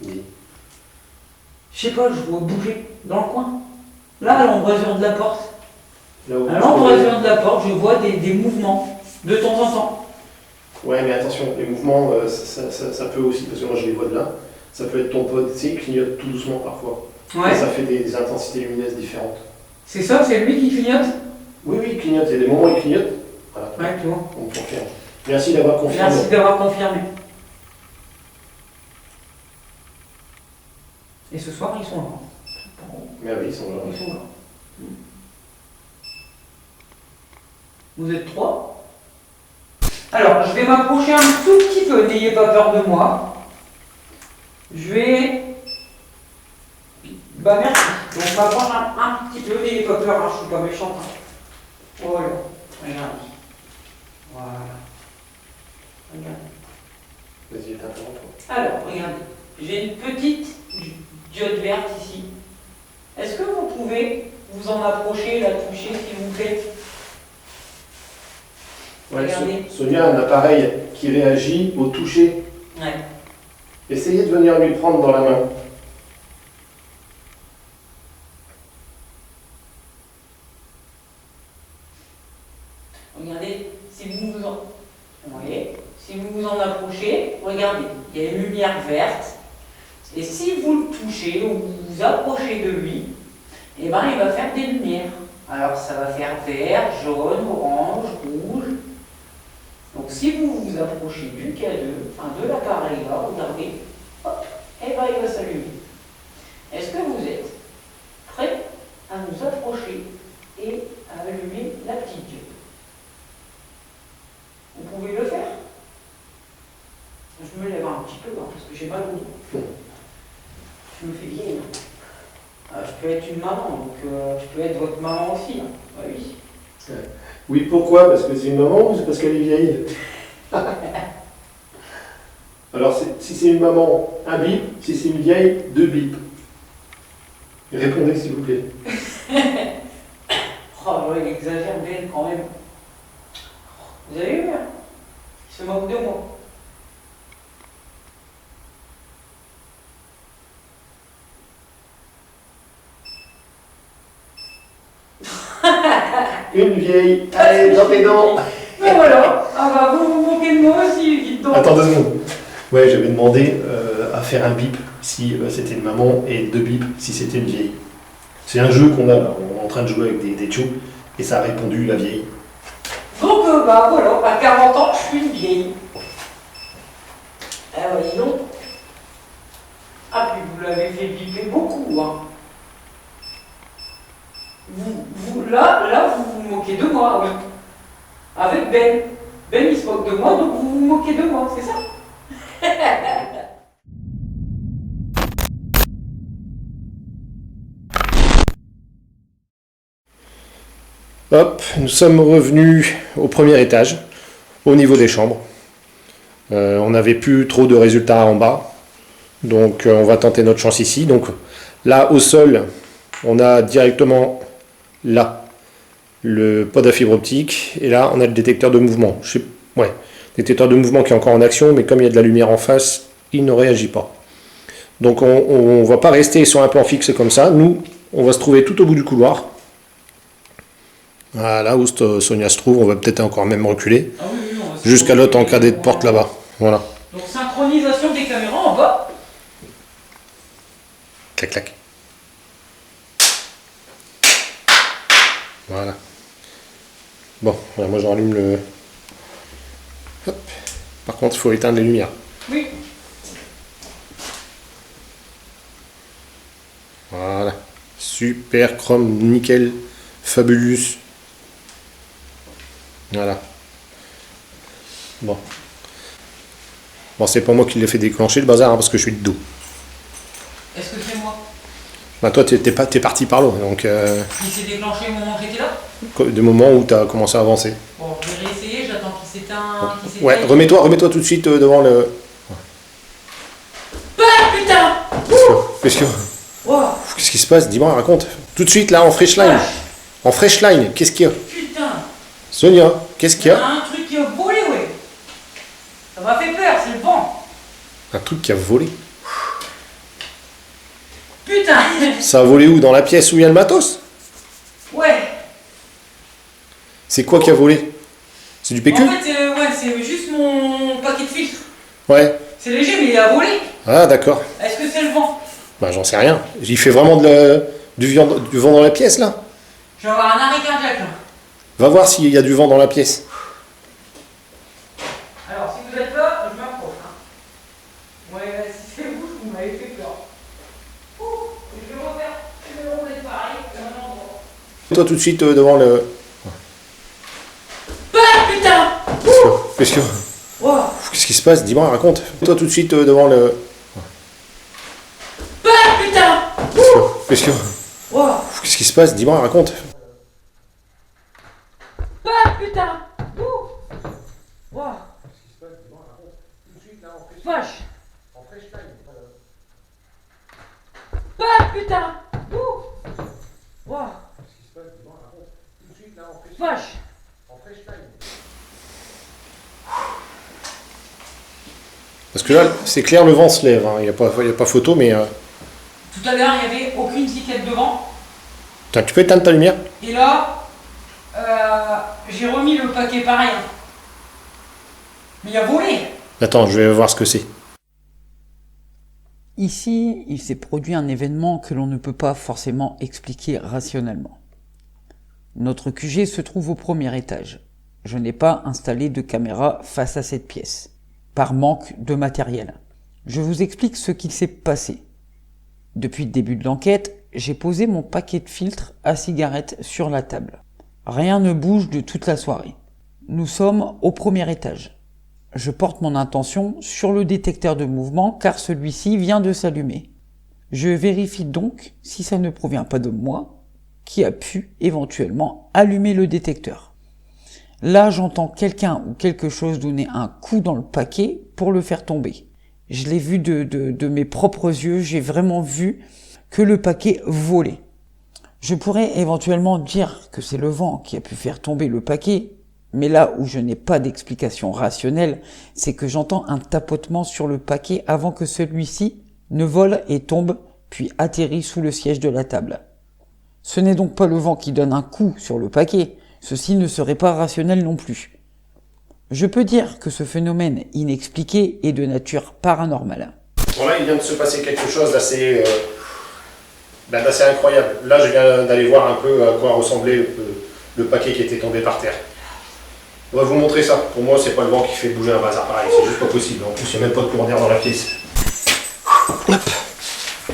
Oui. Je sais pas, je vois bouger dans le coin. Là, à l'embrasure de la porte. Là où À l'embrasure de la porte, je vois des mouvements de temps en temps. Ouais, mais attention, les mouvements, ça peut aussi, parce que moi je les vois de là, ça peut être ton pote, tu sais, il clignote tout doucement parfois. Ouais. Et ça fait des intensités lumineuses différentes. C'est ça, c'est lui qui clignote? Oui, il clignote, il y a des moments où il clignote. Voilà, Ouais, tu vois. on confirme. Merci d'avoir confirmé. Merci d'avoir confirmé. Et ce soir, ils sont là. Mais oui, ils sont là. Ils sont là. Vous êtes 3. Alors, je vais m'approcher un tout petit peu, n'ayez pas peur de moi. Je vais... merci. Donc, on va prendre un petit peu, n'ayez pas peur, hein, je suis pas méchante. Hein. Voilà, regardez. Voilà. Regardez. Vas-y, t'interromps. Alors, regardez. J'ai une petite diode verte ici. Est-ce que vous pouvez vous en approcher, la toucher, s'il vous plaît? Ouais, Regardez. Sonia a un appareil qui réagit au toucher. Ouais. Essayez de venir lui prendre dans la main. Regardez, si vous vous en... Oui. Si vous vous en approchez, regardez, il y a une lumière verte. Et si vous le touchez ou vous vous approchez de lui, eh ben, il va faire des lumières. Alors ça va faire vert, jaune, orange, rouge. Donc si vous vous approchez du K2, enfin de l'appareil là, regardez, hop, et ben il va s'allumer. Est-ce que vous êtes prêts à vous approcher et à allumer la petite diode? Vous pouvez le faire? Je me lève un petit peu hein, parce que j'ai mal au dos. Je me fais vieille. Je peux être une maman, donc je peux être votre maman aussi. Hein. Ah oui. Oui, pourquoi? Parce que c'est une maman ou c'est parce qu'elle est vieille? Alors, si c'est une maman, un bip. Si c'est une vieille, 2 bips. Répondez, s'il vous plaît. Oh, il exagère bien quand même. Vous avez vu, hein? Il se moque de moi. Une vieille. Allez, dans tes dents. Ben voilà. Ah bah vous vous moquez de moi aussi, dites donc. Attends 2 secondes. Ouais, j'avais demandé à faire un bip si c'était une maman et 2 bips si c'était une vieille. C'est un jeu qu'on a là. On est en train de jouer avec des tchous et ça a répondu la vieille. Donc voilà, à 40 ans, je suis une vieille. Ah ouais, dis donc. Ah puis vous l'avez fait biper beaucoup, hein. Là, vous vous moquez de moi, oui. Avec Ben. Ben, il se moque de moi, donc vous vous moquez de moi, c'est ça? Hop, nous sommes revenus au premier étage, au niveau des chambres. On n'avait plus trop de résultats en bas, donc on va tenter notre chance ici. Donc là, au sol, on a directement là le pod à fibre optique, et là, on a le détecteur de mouvement. Détecteur de mouvement qui est encore en action, mais comme il y a de la lumière en face, il ne réagit pas. Donc on ne va pas rester sur un plan fixe comme ça. Nous, on va se trouver tout au bout du couloir. Voilà, où Sonia se trouve, on va peut-être encore même reculer. Ah oui, Jusqu'à l'autre encadré de porte là-bas. Voilà. Donc synchronisation des caméras en bas. Clac, clac. Voilà. Bon, voilà, moi je rallume le... Hop. Par contre, il faut éteindre les lumières. Oui. Voilà. Super chrome, nickel, fabulous. Voilà. Bon. Bon, c'est pas moi qui l'ai fait déclencher le bazar, hein, parce que je suis de dos. Est-ce que c'est moi? Bah, toi, t'es parti par là, donc... Il s'est déclenché au moment où j'étais là? du moment où tu as commencé à avancer. Bon, je vais réessayer, j'attends qu'il s'éteint. Ouais, remets-toi tout de suite devant le... Ah putain! Qu'est-ce qui se passe? Dis-moi, raconte. Tout de suite, là, en fresh line. En fresh line, qu'est-ce qu'il y a? Putain! Sonia, qu'est-ce qu'il y Il y a? a un truc qui a volé, ouais. Ça m'a fait peur, c'est le vent. Un truc qui a volé. Putain! Ça a volé où? Dans la pièce où il y a le matos? Ouais. C'est quoi qui a volé? C'est du PQ? En fait, ouais, c'est juste mon paquet de filtres. Ouais. C'est léger, mais il a volé. Ah, d'accord. Est-ce que c'est le vent? Bah, j'en sais rien. Il fait vraiment du vent dans la pièce, là? Je vais avoir un arrêt cardiaque, là. Va voir s'il y a du vent dans la pièce. Alors, si vous êtes là, je m'approche. Hein. Ouais, si c'est vous m'avez fait peur. Ouh, je vais refaire. Je vais remettre pareil, au même endroit. Toi, tout de suite devant le... Ah putain! Qu'est-ce qui se passe? Dis-moi, raconte. Toi, tout de suite devant le... Ah putain! Qu'est-ce qui se passe? Dis-moi, raconte. Ah putain! Vache! Ah putain! Vache! Parce que là, c'est clair, le vent se lève. Hein. Il n'y a pas photo, mais... Tout à l'heure, il n'y avait aucune tiquette devant. Tiens, tu peux éteindre ta lumière? Et là, j'ai remis le paquet pareil. Hein. Mais il a volé. Attends, je vais voir ce que c'est. Ici, il s'est produit un événement que l'on ne peut pas forcément expliquer rationnellement. Notre QG se trouve au premier étage. Je n'ai pas installé de caméra face à cette pièce, par manque de matériel. Je vous explique ce qu'il s'est passé. Depuis le début de l'enquête, j'ai posé mon paquet de filtres à cigarettes sur la table. Rien ne bouge de toute la soirée. Nous sommes au premier étage. Je porte mon intention sur le détecteur de mouvement car celui-ci vient de s'allumer. Je vérifie donc si ça ne provient pas de moi qui a pu éventuellement allumer le détecteur. Là, j'entends quelqu'un ou quelque chose donner un coup dans le paquet pour le faire tomber. Je l'ai vu de mes propres yeux, j'ai vraiment vu que le paquet volait. Je pourrais éventuellement dire que c'est le vent qui a pu faire tomber le paquet, mais là où je n'ai pas d'explication rationnelle, c'est que j'entends un tapotement sur le paquet avant que celui-ci ne vole et tombe, puis atterrit sous le siège de la table. Ce n'est donc pas le vent qui donne un coup sur le paquet, ceci ne serait pas rationnel non plus. Je peux dire que ce phénomène inexpliqué est de nature paranormale. Bon là, il vient de se passer quelque chose d'assez incroyable. Là, je viens d'aller voir un peu à quoi ressemblait le paquet qui était tombé par terre. On va vous montrer ça. Pour moi, c'est pas le vent qui fait bouger un bazar pareil. C'est juste pas possible. En plus, il n'y a même pas de courant d'air dans la pièce. Hop.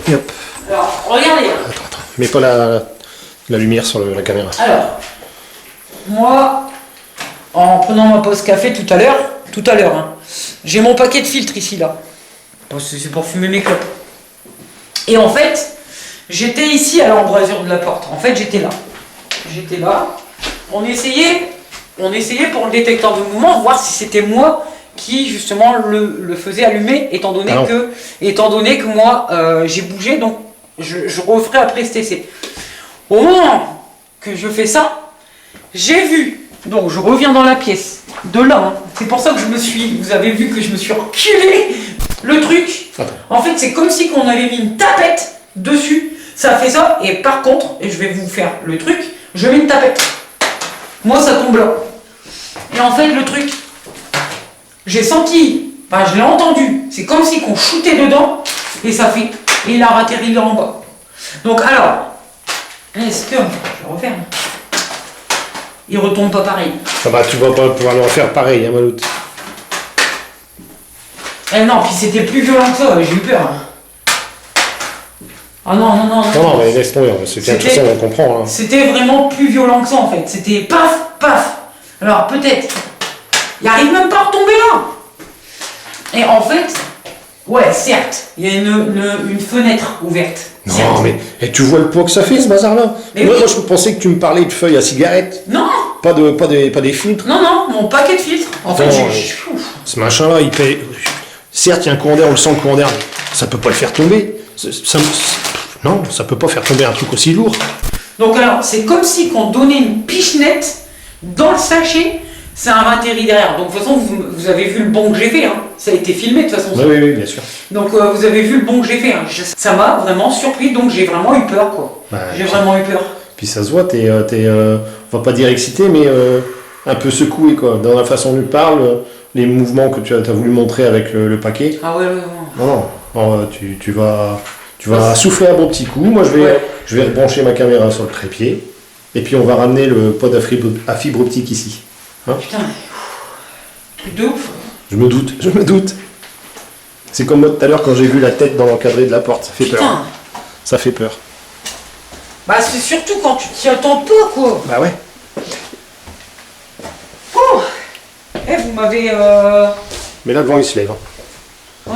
Et hop. Alors, regardez. Attends. Mets pas la lumière sur la caméra. Alors, moi, en prenant ma pause café tout à l'heure, hein, j'ai mon paquet de filtres ici, là. C'est pour fumer mes clopes. Et en fait, j'étais ici à l'embrasure de la porte. En fait, j'étais là. on essayait pour le détecteur de mouvement, voir si c'était moi qui justement le faisait allumer, étant donné que moi j'ai bougé, donc je referai après ce essai. Au moment que je fais ça, j'ai vu, donc je reviens dans la pièce, de là, hein, c'est pour ça que vous avez vu que je me suis reculé, le truc, en fait c'est comme si on avait mis une tapette dessus, ça fait ça, et par contre, et je vais vous faire le truc, je mets une tapette, moi ça tombe là, et en fait le truc, j'ai senti, enfin je l'ai entendu, c'est comme si qu'on shootait dedans, et ça fait, et il a atterri là en bas. Donc alors, est-ce que, je vais refaire, il retombe pas pareil. Ah bah, tu vas pas pouvoir le refaire pareil, hein, Maloute. Eh non, puis c'était plus violent que ça, j'ai eu peur. Ah non. Non, mais laisse tomber, c'est bien, de toute façon, on comprend. Hein. C'était vraiment plus violent que ça en fait, c'était paf, paf. Alors peut-être, il arrive même pas à retomber là. Et en fait, ouais, certes, il y a une fenêtre ouverte. Non, certes. mais et tu vois le poids que ça fait, ce bazar-là. Moi, je pensais que tu me parlais de feuilles à cigarette. Non. Pas des filtres. Non, mon paquet de filtres. En fait, ce machin-là, il paye. Certes, il y a un courant d'air, on le sent, le courant d'air, mais ça peut pas le faire tomber. Non, ça peut pas faire tomber un truc aussi lourd. Donc alors, c'est comme si qu'on donnait une pichenette dans le sachet, ça a atterri derrière. Donc de toute façon, vous avez vu le bond que j'ai fait, hein. Ça a été filmé de toute façon. Oui, bien sûr. Donc vous avez vu le bond que j'ai fait, hein. Ça m'a vraiment surpris, donc j'ai vraiment eu peur, quoi. J'ai vraiment eu peur. Puis ça se voit, t'es on va pas dire excité, mais un peu secoué, quoi. Dans la façon dont tu parles, les mouvements que tu as voulu montrer avec le paquet. Ah ouais. Non, tu vas souffler un bon petit coup. Moi, je vais brancher ma caméra sur le trépied. Et puis, on va ramener le pod à fibre optique ici. Hein? Putain, truc de ouf. Je me doute. C'est comme moi tout à l'heure quand j'ai vu la tête dans l'encadré de la porte. Ça fait peur. Ça fait peur. Bah, c'est surtout quand tu t'y attends pas, quoi. Bah ouais. Oh. Vous m'avez... Mais là, le vent, il se lève. Ouais.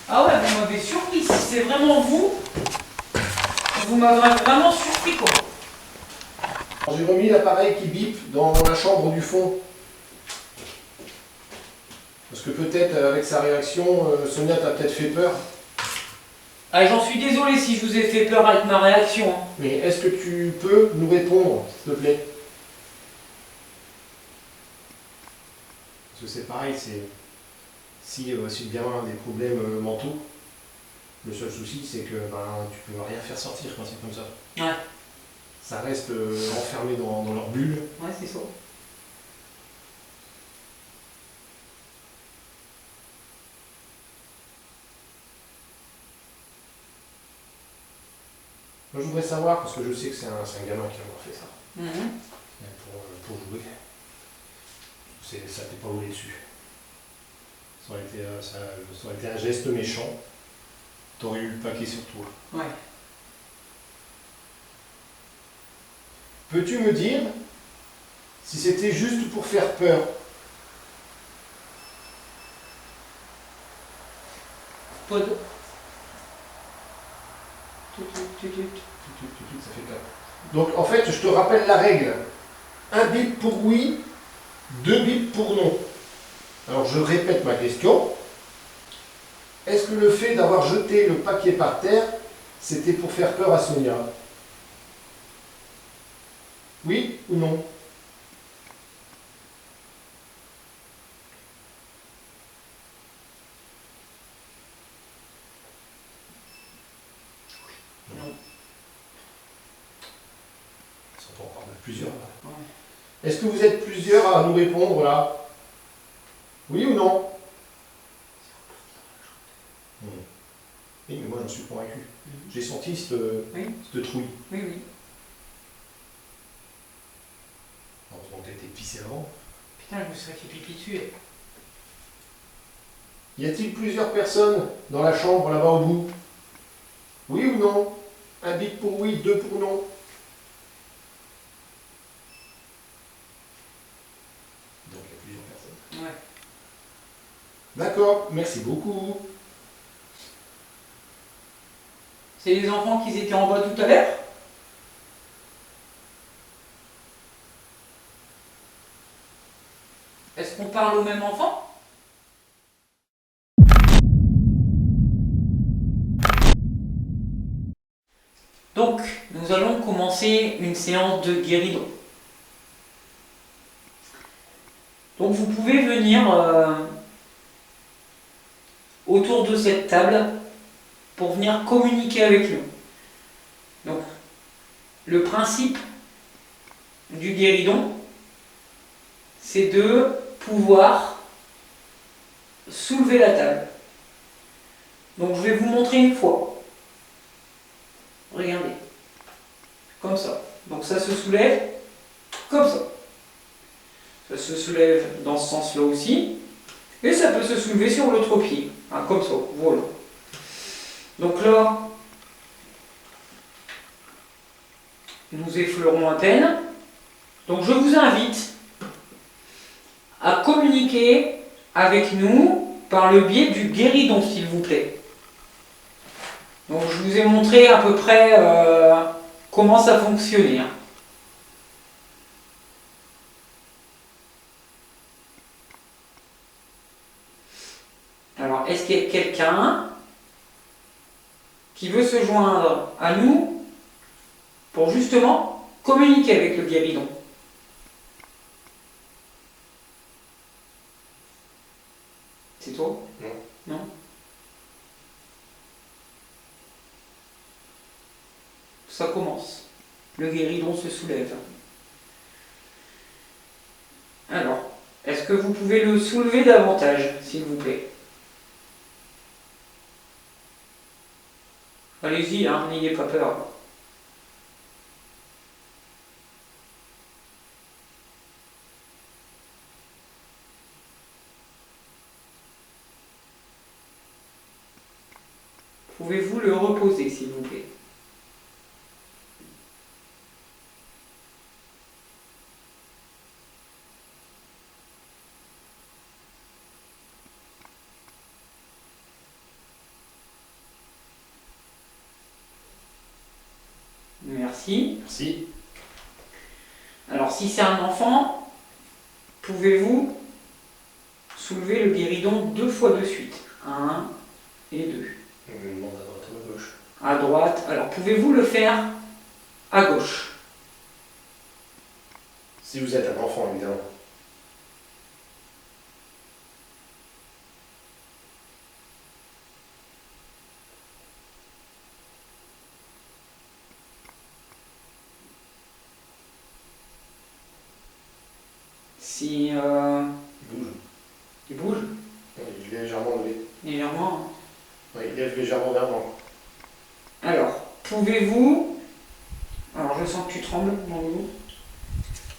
Ah ouais, vous m'avez surpris. Si c'est vraiment vous m'avez vraiment surpris, quoi. J'ai remis l'appareil qui bip dans la chambre du fond. Parce que peut-être, avec sa réaction, Sonia t'a peut-être fait peur. Ah, j'en suis désolé si je vous ai fait peur avec ma réaction. Hein. Mais est-ce que tu peux nous répondre, s'il te plaît? Parce que c'est pareil, si le gamin a des problèmes mentaux, le seul souci c'est que tu peux rien faire sortir quand c'est comme ça. Ouais. Ça reste enfermé dans leur bulle. Ouais, c'est ça. Moi je voudrais savoir, parce que je sais que c'est un gamin qui a fait ça. Pour jouer. Ça t'est pas roulé dessus. Ça aurait été un geste méchant. T'aurais eu le paquet sur toi. Ouais. Peux-tu me dire si c'était juste pour faire peur? Pod. Ça fait 4. Donc en fait, je te rappelle la règle. Un bip pour oui, 2 bips pour non. Alors je répète ma question. Est-ce que le fait d'avoir jeté le paquet par terre, c'était pour faire peur à Sonia? Oui ou non? Non. On parle de plusieurs là. Ouais. Est-ce que vous êtes plusieurs à nous répondre là? Oui ou non? Oui, mais moi j'en suis convaincu. J'ai senti cette trouille. Oui. Heureusement que t'étais pissé avant. Putain, je me serais fait pipi dessus. Y a-t-il plusieurs personnes dans la chambre là-bas au bout? Oui ou non? Un bip pour oui, 2 pour non. Donc il y a plusieurs personnes. Ouais. D'accord, merci beaucoup. C'est les enfants qui étaient en bas tout à l'heure? Est-ce qu'on parle au même enfant? Donc, nous allons commencer une séance de guéridon. Donc, vous pouvez venir autour de cette table pour venir communiquer avec nous. Donc, le principe du guéridon, c'est de pouvoir soulever la table. Donc, je vais vous montrer une fois. Regardez. Comme ça. Donc, ça se soulève comme ça. Ça se soulève dans ce sens-là aussi. Et ça peut se soulever sur l'autre pied. Hein, comme ça. Voilà. Donc là, nous effleurons à peine. Donc je vous invite à communiquer avec nous par le biais du guéridon, s'il vous plaît. Donc je vous ai montré à peu près comment ça fonctionnait. Hein. Alors, est-ce qu'il y a quelqu'un qui veut se joindre à nous pour justement communiquer avec le guéridon? C'est toi? Non. Non? Ça commence. Le guéridon se soulève. Alors, est-ce que vous pouvez le soulever davantage, s'il vous plaît? Allez-y, hein, n'ayez pas peur. Pouvez-vous le reposer, s'il vous plaît? Merci. Merci. Alors, si c'est un enfant, pouvez-vous soulever le guéridon 2 fois de suite? 1 et 2. Je me demande à droite ou à gauche. À droite. Alors, pouvez-vous le faire à gauche? Si vous êtes un enfant, évidemment. Si Il bouge. il bouge Il est légèrement levé. légèrement. Hein. Oui, il lève légèrement vers moi. Alors, pouvez-vous... Alors, je sens que tu trembles dans le dos.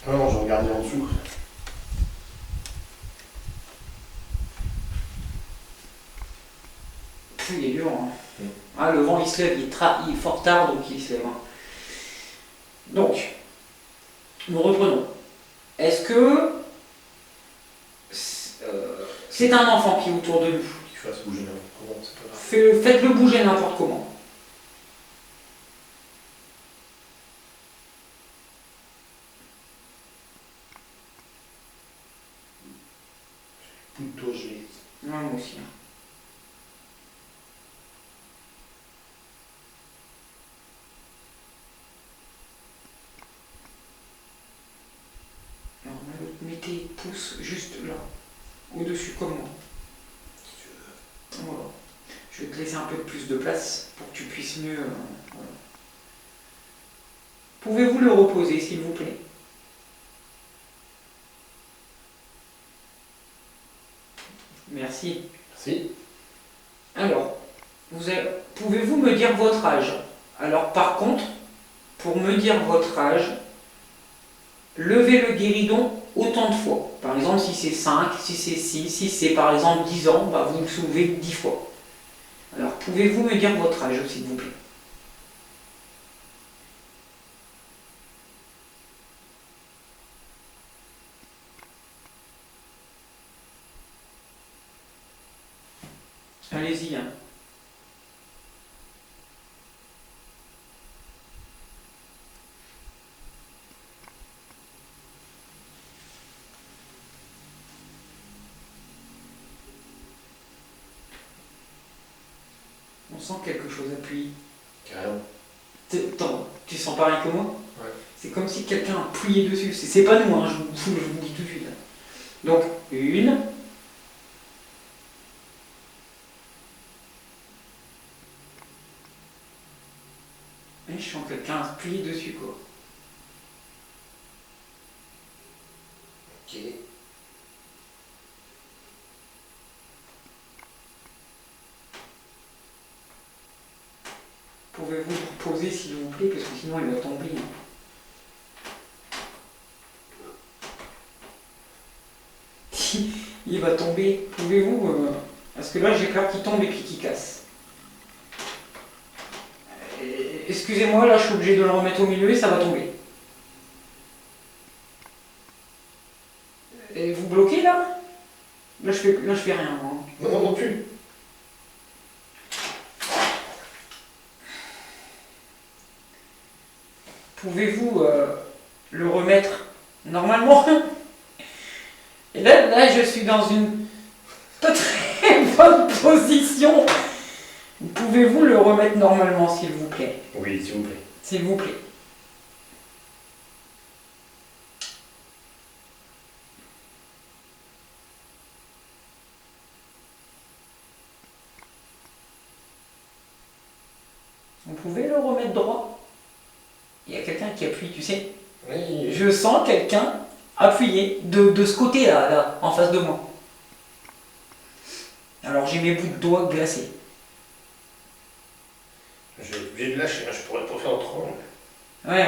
Non, je regardais en dessous. Il est dur. Hein. Ah, le vent, il se lève. Il est fort tard, donc il se lève. Hein. Donc, nous reprenons. Est-ce que c'est un enfant qui est autour de nous? Qu'il fasse bouger n'importe comment, c'est pas grave. Faites-le bouger n'importe comment. Plutôt, je vais. Ouais, moi aussi. Hein. Alors, mettez les pouces juste là, au-dessus comme moi. Si tu veux. Voilà. Je vais te laisser un peu plus de place pour que tu puisses mieux. Voilà. Pouvez-vous le reposer, s'il vous plaît? Merci. Merci. Alors, pouvez-vous me dire votre âge? Alors, par contre, pour me dire votre âge, levez le guéridon autant de fois. Par exemple, si c'est 5, si c'est 6, si c'est par exemple 10 ans, bah, vous le soulevez 10 fois. Alors, pouvez-vous me dire votre âge, s'il vous plaît? Allez-y. Hein. sent quelque chose appuyer. Carrément. Tu sens pareil que moi? Ouais. C'est comme si quelqu'un appuyait dessus. C'est pas nous, hein, je vous dis tout de suite. Donc, une. Et je sens quelqu'un appuyer dessus, quoi. Ok. Pouvez-vous vous reposer, s'il vous plaît, parce que sinon il va tomber. Il va tomber. Pouvez-vous... Parce que là, j'ai peur qu'il tombe et puis qu'il casse. Excusez-moi, là, je suis obligé de le remettre au milieu et ça va tomber. Et vous bloquez, là? Là, je fais rien, moi. Non, non, non plus. Pouvez-vous le remettre normalement? Et là, je suis dans une pas très bonne position. Pouvez-vous le remettre normalement, s'il vous plaît? Oui, s'il vous plaît. S'il vous plaît. Vous pouvez le remettre droit? Il y a quelqu'un qui appuie, tu sais. Oui. Je sens quelqu'un appuyer de ce côté-là, là, en face de moi. Alors j'ai mes bouts de doigts glacés. Je vais être obligé de lâcher, hein. Je pourrais pas faire autrement. Ouais,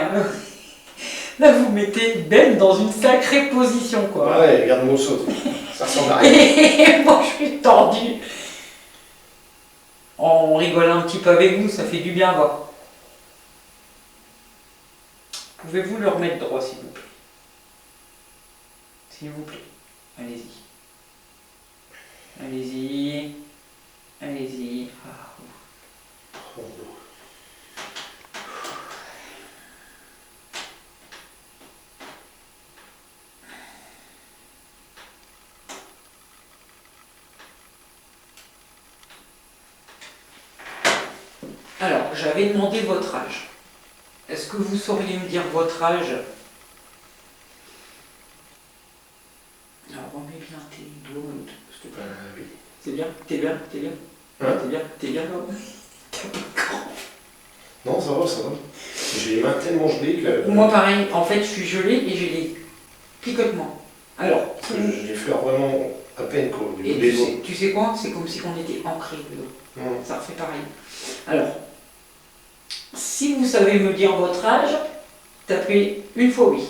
là vous mettez Ben dans une sacrée position, quoi. Ouais, regarde mon saut. Ça ressemble à rien. Et moi je suis tordu. On rigole un petit peu avec vous, ça fait du bien à voir. Pouvez-vous le remettre droit, s'il vous plaît? S'il vous plaît. Allez-y. Allez-y. Allez-y. Ah. Alors, j'avais demandé votre âge. Est-ce que vous sauriez me dire votre âge? Alors, remets bien tes doigts, s'il te plaît. Oui. C'est bien? T'es bien? T'es bien? Hein? T'es bien? T'es bien, là? T'as pas de crampe. Non, ça va, ça va. J'ai les mains tellement gelées que... Moi, pareil. En fait, je suis gelé et j'ai des picotements. Alors, Parce que j'ai fait vraiment à peine, quoi. Du et bout des doigts. tu sais quoi? C'est comme si on était ancré dedans. Hum. Ça refait pareil. Alors, si vous savez me dire votre âge, tapez une fois oui.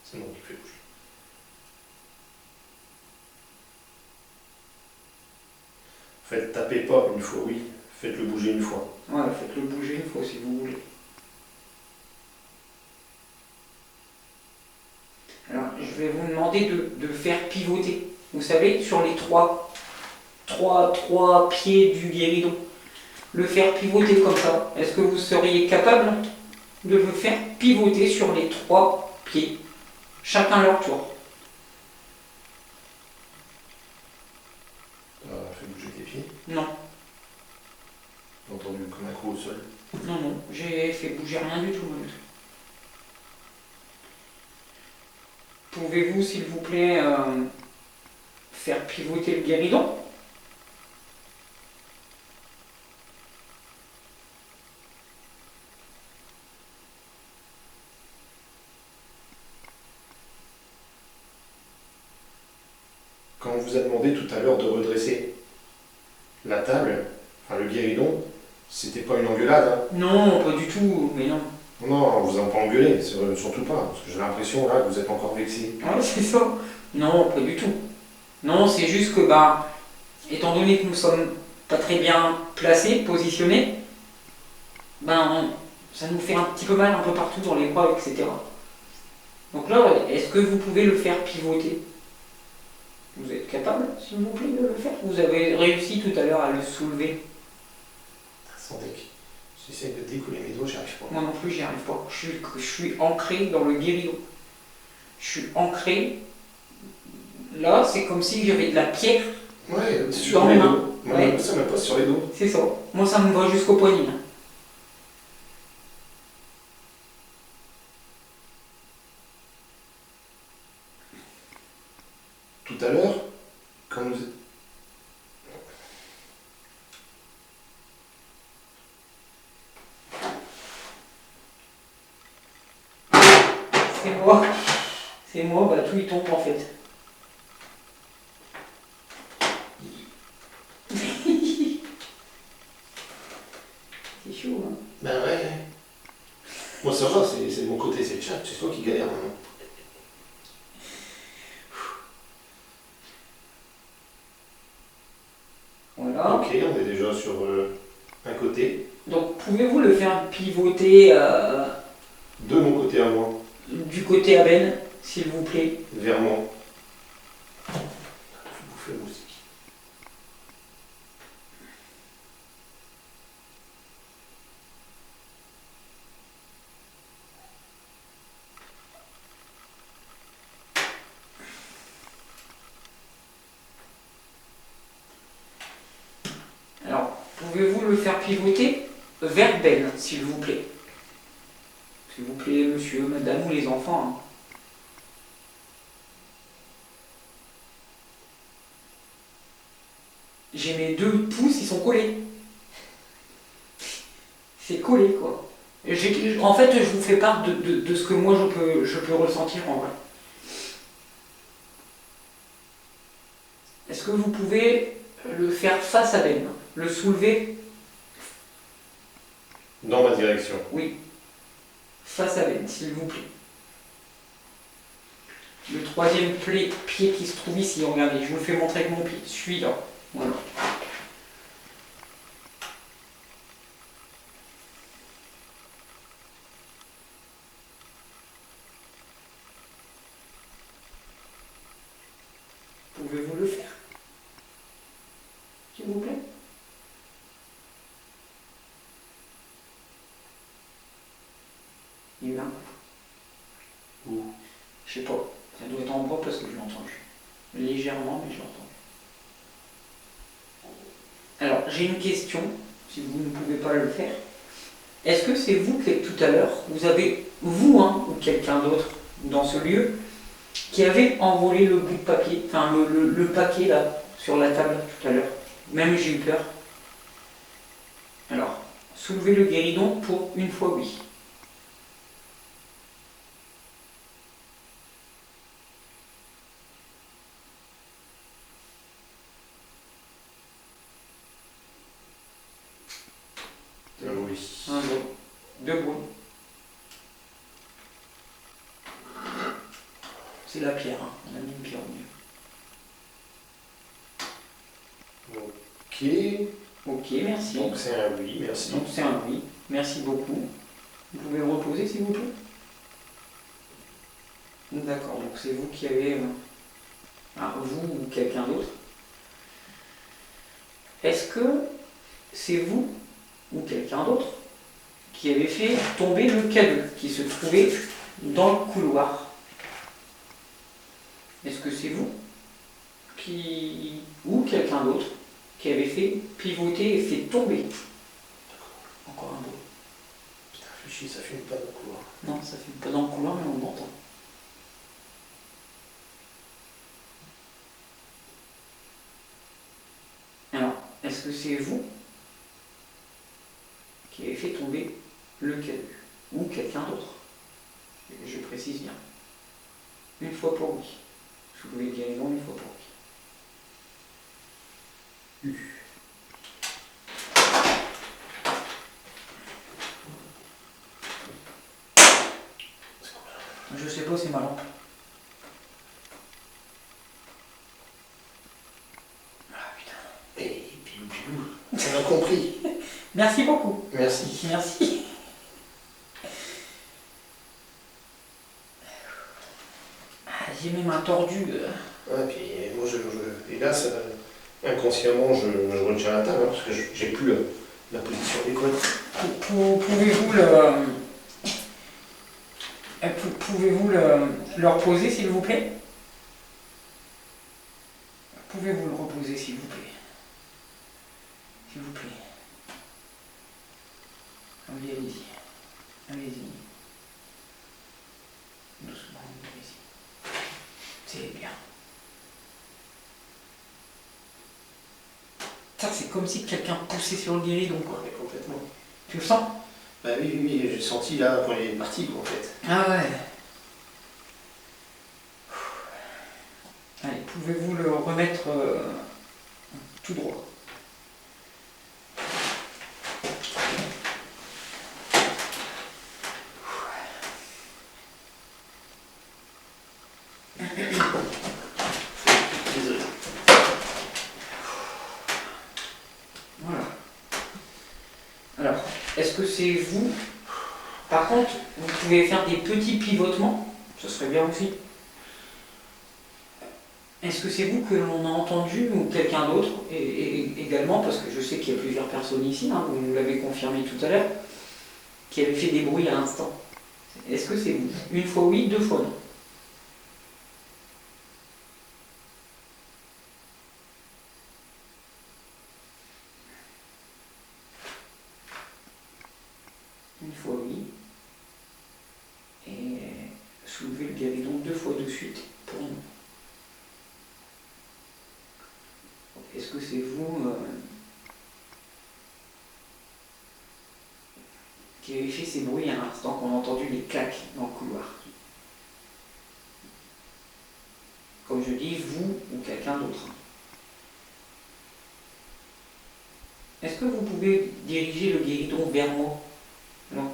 C'est bon, il fait bouger. En fait, tapez pas une fois oui, faites-le bouger une fois. Ouais, faites-le bouger une fois si vous voulez. Alors, je vais vous demander de faire pivoter. Vous savez, sur les trois pieds du guéridon. Le faire pivoter comme ça. Est-ce que vous seriez capable de le faire pivoter sur les 3 pieds? Chacun leur tour. Fais bouger tes pieds. Non, J'ai entendu comme un coup au sol. non, j'ai fait bouger rien du tout. Pouvez-vous, s'il vous plaît, faire pivoter le guéridon? Quand on vous a demandé tout à l'heure de redresser la table, enfin le guéridon, c'était pas une engueulade, hein. Non, pas du tout, mais non. Non, on vous a pas engueulé, c'est vrai, surtout pas, parce que j'ai l'impression là que vous êtes encore vexé. Ouais, c'est ça. Non, pas du tout. Non, c'est juste que, étant donné que nous sommes pas très bien placés, positionnés, ça nous fait un petit peu mal un peu partout dans les bras, etc. Donc là, est-ce que vous pouvez le faire pivoter? Vous êtes capable, s'il vous plaît, de le faire? Vous avez réussi tout à l'heure à le soulever. Sans deck. J'essaie de décoller mes doigts, j'y arrive pas. Moi non plus, j'y arrive pas. Je suis ancré dans le guéridon. Je suis ancré. Là, c'est comme si j'avais de la pierre Ouais, sur dans les mes mains. dos. Moi, Ouais. ça me passe sur les dos. C'est ça. Moi, ça me va jusqu'au poignet. Tout à l'heure, quand nous... C'est moi. C'est moi, bah tout il tombe en fait. C'est chaud, hein. Ben ouais. Moi ça va, c'est de mon côté, c'est le chat, c'est toi qui galère maintenant. Voilà. Ok, on est déjà sur un côté. Donc pouvez-vous le faire pivoter De mon côté à moi, du côté à Ben, s'il vous plaît. vers moi. Je vais bouffer la musique. Alors, pouvez-vous le faire pivoter vers Ben, s'il vous plaît. S'il vous plaît, monsieur, madame ou les enfants. Hein. J'ai mes 2 pouces, ils sont collés. C'est collé, quoi. En fait, je vous fais part de ce que moi je peux ressentir en vrai. Est-ce que vous pouvez le faire face à Ben, le soulever? Dans ma direction. Oui. Face à Ben, s'il vous plaît. Le troisième pied qui se trouve ici, regardez, je vous le fais montrer avec mon pied. Celui-là. Voilà. Pouvez-vous le faire? S'il vous plaît? Il y a eu un coup. Où? Je sais pas. Ça doit être en bas parce que je l'ai entendu. Légèrement, mais je l'ai entendu. Alors, j'ai une question, si vous ne pouvez pas le faire. Est-ce que c'est vous qui, tout à l'heure, vous avez, vous ou quelqu'un d'autre dans ce lieu, qui avait envolé le bout de papier, enfin le paquet là, sur la table tout à l'heure? Même j'ai eu peur. Alors, soulevez le guéridon pour une fois oui. Oui. Un bon. 2 bons. C'est la pierre, hein. On a mis une pierre au milieu. Ok. Ok, merci. Donc c'est un oui, merci. Donc c'est un oui. Merci beaucoup. Vous pouvez le reposer s'il vous plaît? D'accord, donc c'est vous qui avez... vous ou quelqu'un d'autre. Est-ce que c'est vous ou quelqu'un d'autre qui avez fait tomber le cadeau qui se trouvait dans le couloir? Est-ce que c'est vous qui... ou quelqu'un d'autre qui avait fait pivoter et fait tomber? Encore un mot. Putain, réfléchis, ça fume pas dans le couloir. Non, ça fait pas dans le couloir, mais on entend. Alors, est-ce que c'est vous qui avez fait tomber le cadeau? Ou quelqu'un d'autre? Je précise bien. Une fois pour oui. Soulevez le guéridon une fois pour oui. Je sais pas, c'est ma lampe. Ah putain. Et pilou pilou. On a compris. Merci beaucoup. Merci. Merci. Ah, j'ai mes mains tordues. Ouais, puis moi et là, inconsciemment, je retiens la table, hein, parce que j'ai plus la position des côtes. Pouvez-vous le reposer, s'il vous plaît? Pouvez-vous le reposer, s'il vous plaît? S'il vous plaît. Oui, allez-y. Allez-y. Doucement, allez-y. C'est bien. Ça, c'est comme si quelqu'un poussait sur le guéridon, quoi. Ouais, complètement. Tu le sens? Bah oui, oui, j'ai senti là quand il est parti, quoi, en fait. Ah ouais. Allez, pouvez-vous le remettre tout droit? Désolé. Voilà. Alors, est-ce que c'est vous? Par contre, vous pouvez faire des petits pivotements, ce serait bien aussi. Est-ce que c'est vous que l'on a entendu ou quelqu'un d'autre et également, parce que je sais qu'il y a plusieurs personnes ici, hein, vous nous l'avez confirmé tout à l'heure, qui avaient fait des bruits à l'instant. Est-ce que c'est vous? Une fois oui, deux fois non. Une fois oui. Et soulever le guéridon deux fois de suite pour non. Est-ce que c'est vous qui avez fait ces bruits à l'instant qu'on a entendu les claques dans le couloir? Comme je dis, vous ou quelqu'un d'autre. Est-ce que vous pouvez diriger le guéridon vers moi? Non.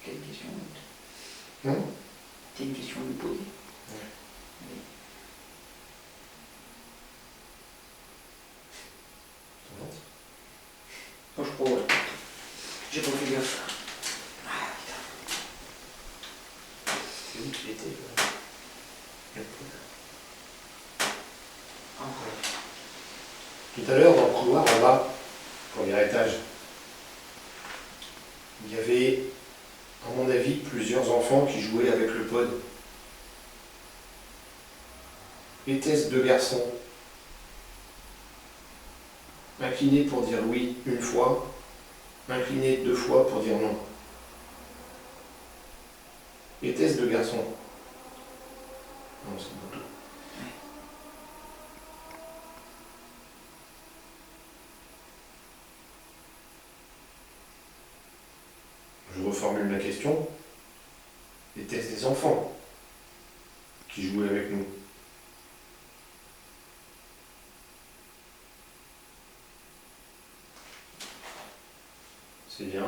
Quelle question? Non? C'est une question à lui poser. Ouais. Oui. Oh, je crois, ouais. J'ai pas fait gaffe. Ah, putain. C'est où qu'il était, le pod. Ah, Tout à l'heure, dans le couloir, en bas, premier étage, il y avait, à mon avis, plusieurs enfants qui jouaient avec le pod. Était-ce deux garçons inclinés pour dire oui une fois, inclinés deux fois pour dire non? Était-ce deux garçons? Non, c'est une moto. Je reformule la question. Était-ce des enfants qui jouaient avec nous? C'est bien.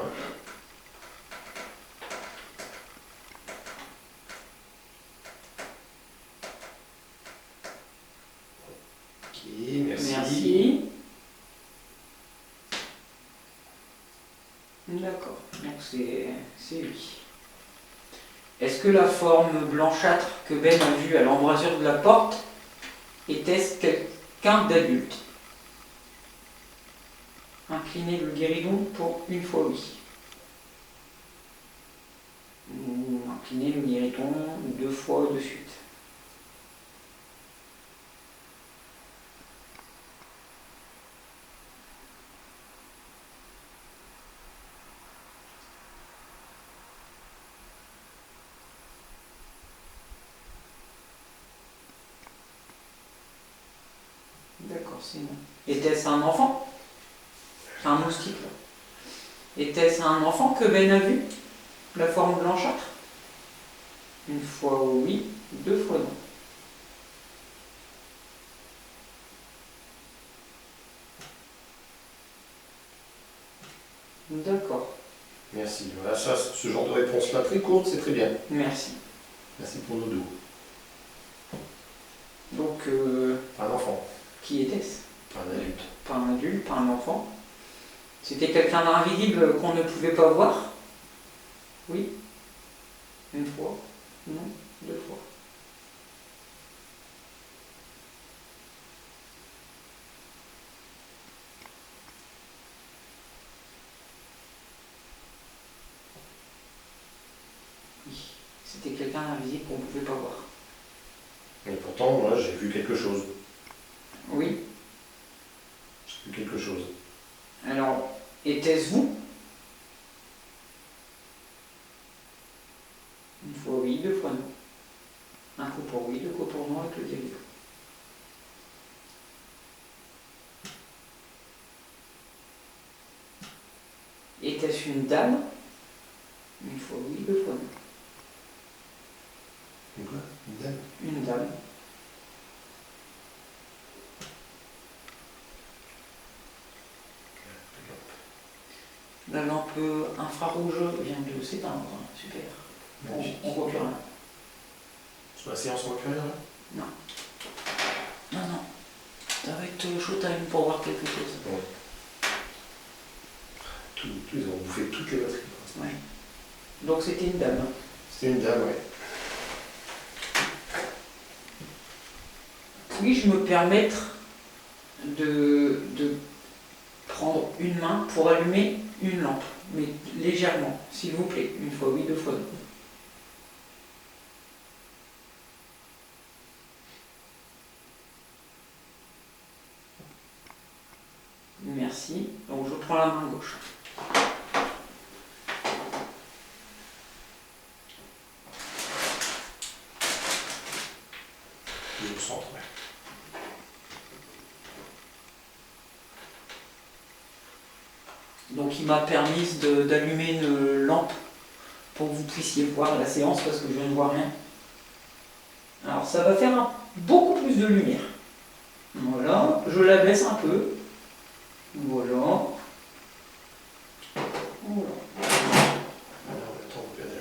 Ok, merci. merci. D'accord, donc c'est lui. Est-ce que la forme blanchâtre que Ben a vue à l'embrasure de la porte était-ce quelqu'un d'adulte? Inclinez le guéridon pour une fois oui. Ou inclinez le guéridon deux fois de suite. D'accord, c'est bon. Était-ce un enfant? C'est un moustique là. Était-ce un enfant que Ben a vu? La forme blanchâtre? Une fois oui, deux fois non. D'accord, Merci. Voilà, ça, ce genre de réponse-là très courte, c'est très bien. merci. Merci pour nos dos. Donc, Un enfant, qui était-ce? un adulte. Pas un adulte, pas un enfant. C'était quelqu'un d'invisible qu'on ne pouvait pas voir. Oui. Une fois. Non. Deux fois. Oui. C'était quelqu'un d'invisible qu'on ne pouvait pas voir. Et pourtant, moi, j'ai vu quelque chose. Oui. J'ai vu quelque chose. Alors, était-ce vous? Une fois oui, deux fois non. Un coup pour oui, deux coups pour non avec le diable. Était-ce une dame? Une fois oui, deux fois non. Une quoi? Une dame? Une dame. La lampe infrarouge vient de s'éteindre. Super. On voit plus rien. Sur la séance, on voit plus rien, là? Non. Non, non. Ça va être showtime pour voir quelque chose. Ouais. Ils ont bouffé toutes les batteries. Ouais. Donc c'était une dame. C'était une dame, ouais. Puis-je me permettre de prendre une main pour allumer une lampe, mais légèrement, s'il vous plaît. Une fois oui, deux fois non. Merci. Donc je prends la main gauche. Je le centre, ouais. Donc il m'a permis d'allumer une lampe pour que vous puissiez voir la séance parce que je ne vois rien. Alors ça va faire beaucoup plus de lumière. Voilà, je la baisse un peu. Voilà. Voilà. Alors, attends, on regarde.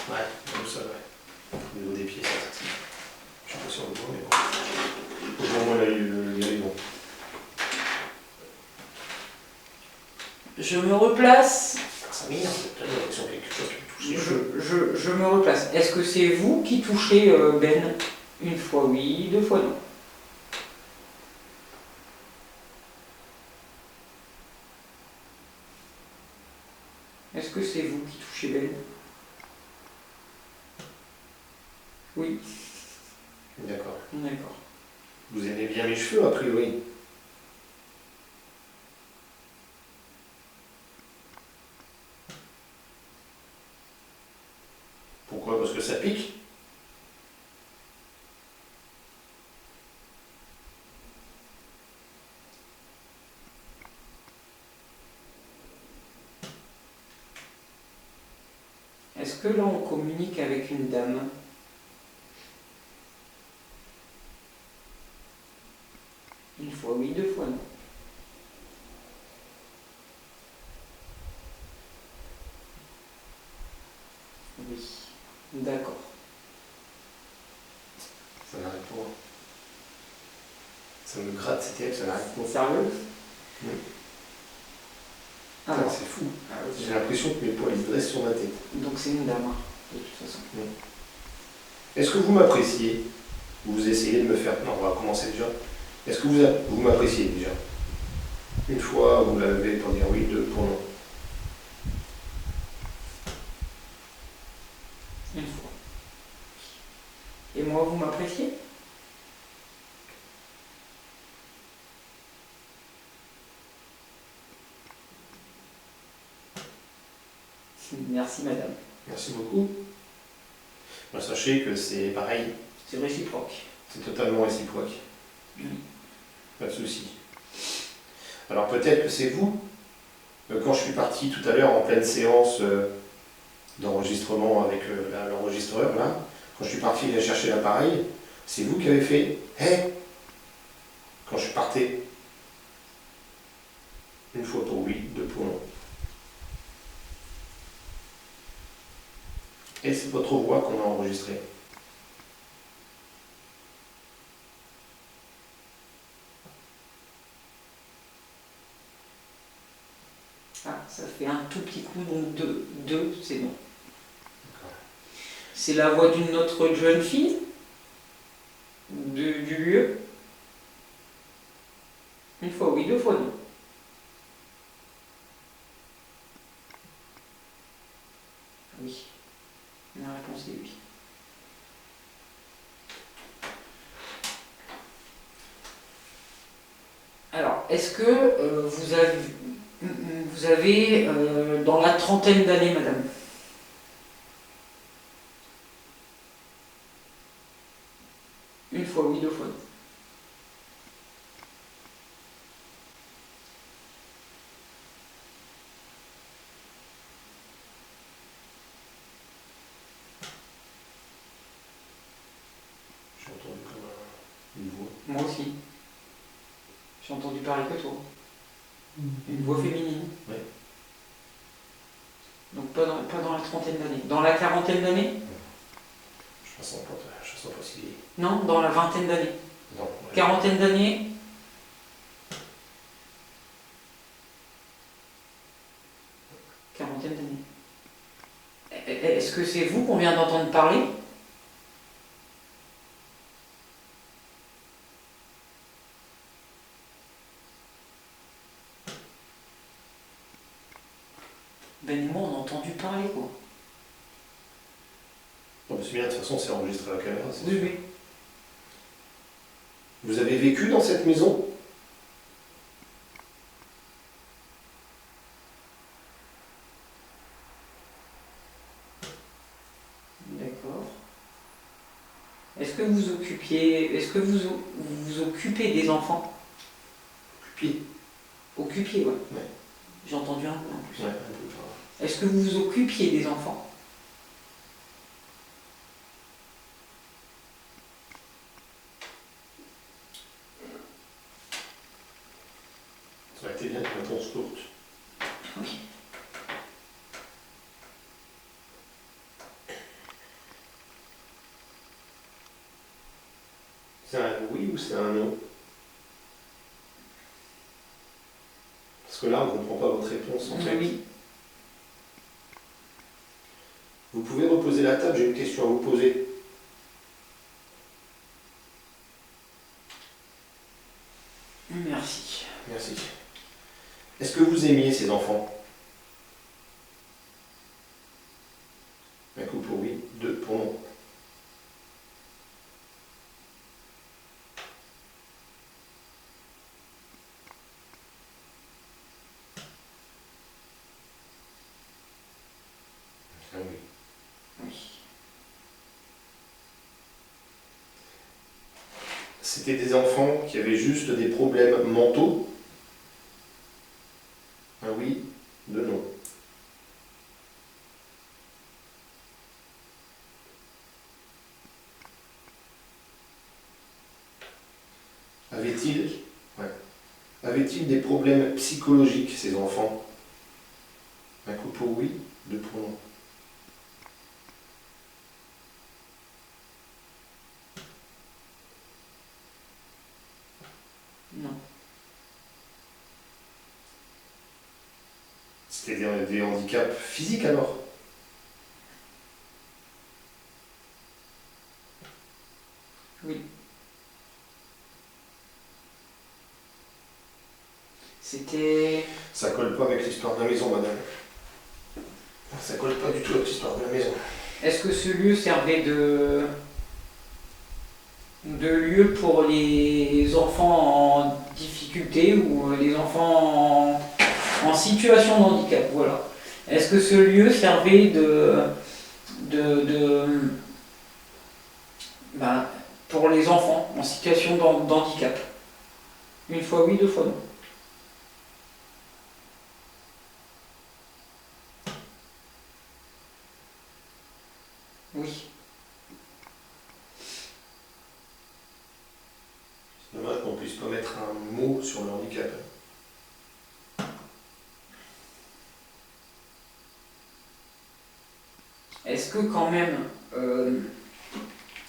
Ouais, comme ça, ouais. Au niveau des pieds, ça. Je suis pas sur le bois, mais bon. Au moins, là, il est bon. Je me replace. Ça m'énerve, j'ai l'impression qu'il y a quelque chose qui me touche les cheveux. Je me replace. Est-ce que c'est vous qui touchez Ben? Une fois oui, deux fois non. Est-ce que c'est vous qui touchez Ben? Oui. D'accord. D'accord. Vous aimez bien mes cheveux, a priori? Pourquoi? Parce que ça pique? Est-ce que là on communique avec une dame? Une fois oui, deux fois non. Oui. D'accord. Ça n'arrête pas. Ça me gratte, c'était ça n'arrête pas. Sérieux? Oui. Alors, C'est fou. J'ai l'impression que mes poils ils dressent sur ma tête. donc c'est une dame, de toute façon. Est-ce que vous m'appréciez? Vous essayez de me faire... Non, on va commencer déjà. Est-ce que vous m'appréciez déjà? Une fois, vous l'avez pour dire oui, deux pour non. Une fois. Et moi, vous m'appréciez? Merci madame. Merci beaucoup. Ben, sachez que c'est pareil. C'est réciproque. C'est totalement réciproque. Oui. Pas de souci. Alors peut-être que c'est vous, quand je suis parti tout à l'heure en pleine séance d'enregistrement avec l'enregistreur, là, quand je suis parti aller chercher l'appareil, c'est vous qui avez fait « Hé !» quand je suis parti. Une fois pour oui, deux pour non. Et c'est votre voix qu'on a enregistrée. ça fait un tout petit coup, donc 2. 2, c'est bon. C'est la voix d'une autre jeune fille du lieu. Une fois oui, 2 fois non. Oui. La réponse est oui. Alors, est-ce que vous avez dans la trentaine d'années, madame? Une fois oui, 2 fois non. J'ai entendu comme une voix. Moi aussi. J'ai entendu pareil que toi. Une voix féminine. Oui. Donc pas dans la trentaine d'années. Dans la quarantaine d'années? Je sens pas si... Non, dans la vingtaine d'années. Non. Ouais. Quarantaine d'années? Quarantaine d'années. Est-ce que c'est vous qu'on vient d'entendre parler? Ben et moi on a entendu parler quoi. Non, mais c'est bien, de toute façon, c'est enregistré à la caméra. Oui, oui. Vous avez vécu dans cette maison? D'accord. Est-ce que vous occupez des enfants? Puis, Occupiez, ouais. ouais. J'ai entendu un peu en plus. Ouais, un peu. Est-ce que vous vous occupiez des enfants? Ça aurait été bien une réponse courte. Oui. C'est un oui ou c'est un non? Parce que là, on ne comprend pas votre réponse en fait. Oui. Vous pouvez reposer la table, j'ai une question à vous poser. Merci. Merci. Est-ce que vous aimiez ces enfants? Un coup pour oui, 2 pour non. Ah oui. Oui. C'était des enfants qui avaient juste des problèmes mentaux? Un oui, 2 non. Avaient-ils des problèmes psychologiques, ces enfants? Un coup pour oui, 2 pour non. Non. C'était des handicaps physiques alors? Oui. C'était... Ça colle pas avec l'histoire de la maison, madame. Ça colle pas du tout avec l'histoire de la maison. Est-ce que ce lieu servait de lieu pour les enfants en difficulté ou les enfants en situation de handicap? Voilà. Est-ce que ce lieu servait pour les enfants en situation d'handicap? Une fois oui, 2 fois non. Oui. C'est dommage qu'on puisse pas mettre un mot sur le handicap. Est-ce que quand même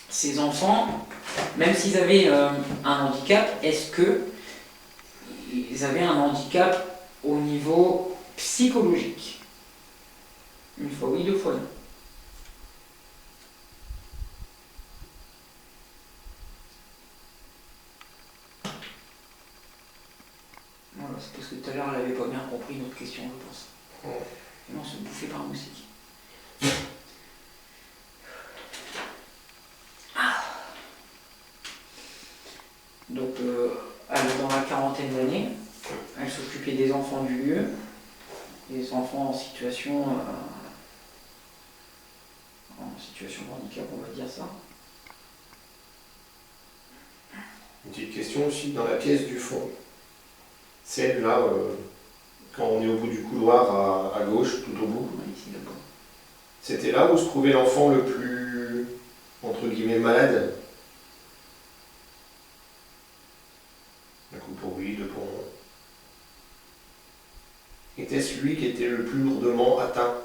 ces enfants, même s'ils avaient un handicap, est-ce que ils avaient un handicap au niveau psychologique. Une fois oui, deux fois non. Voilà, c'est parce que tout à l'heure elle n'avait pas bien compris notre question, je pense. Et on se bouffait par un moustique. Donc, elle est dans la quarantaine d'années. Elle s'occupait des enfants du lieu, des enfants en situation de handicap, on va dire ça. Une petite question aussi, dans la pièce du fond, celle-là, quand on est au bout du couloir à gauche, tout au bout, Ici, là-bas. c'était là où se trouvait l'enfant le plus, entre guillemets, malade. Un coup pour oui, deux pour non. Était-ce lui qui était le plus lourdement atteint?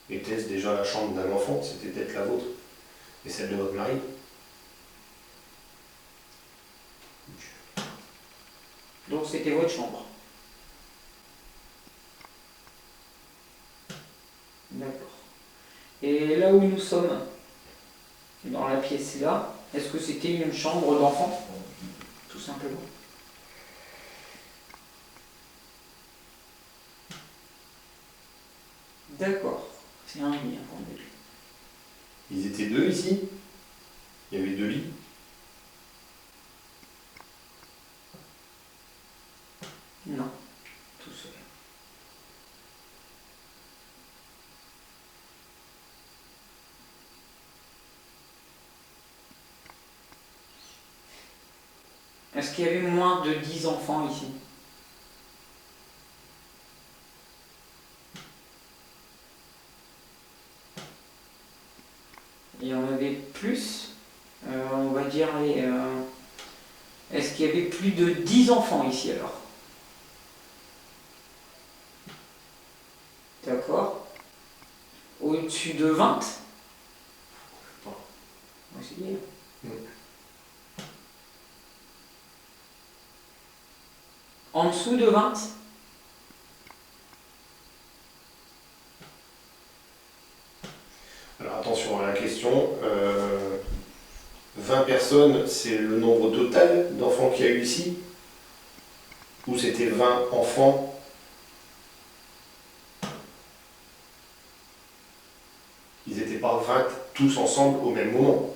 Était-ce déjà la chambre d'un enfant? C'était peut-être la vôtre et celle de votre mari. Donc c'était votre chambre. D'accord. Et là où nous sommes, dans la pièce là, est-ce que c'était une chambre d'enfant? Tout simplement. D'accord. C'est un lit, hein, qu'on dit. Ils étaient deux ici. Il y avait deux lits. Non, tout seul. Est-ce qu'il y avait moins de 10 enfants ici? Il y en avait plus, on va dire, est-ce qu'il y avait plus de 10 enfants ici alors? D'accord. Au-dessus de 20? Bon. Oui, c'est bien. En dessous de 20? Alors attention à la question. 20 personnes, c'est le nombre total d'enfants qu'il y a eu ici? Ou c'était 20 enfants? Ils n'étaient pas 20 tous ensemble au même moment.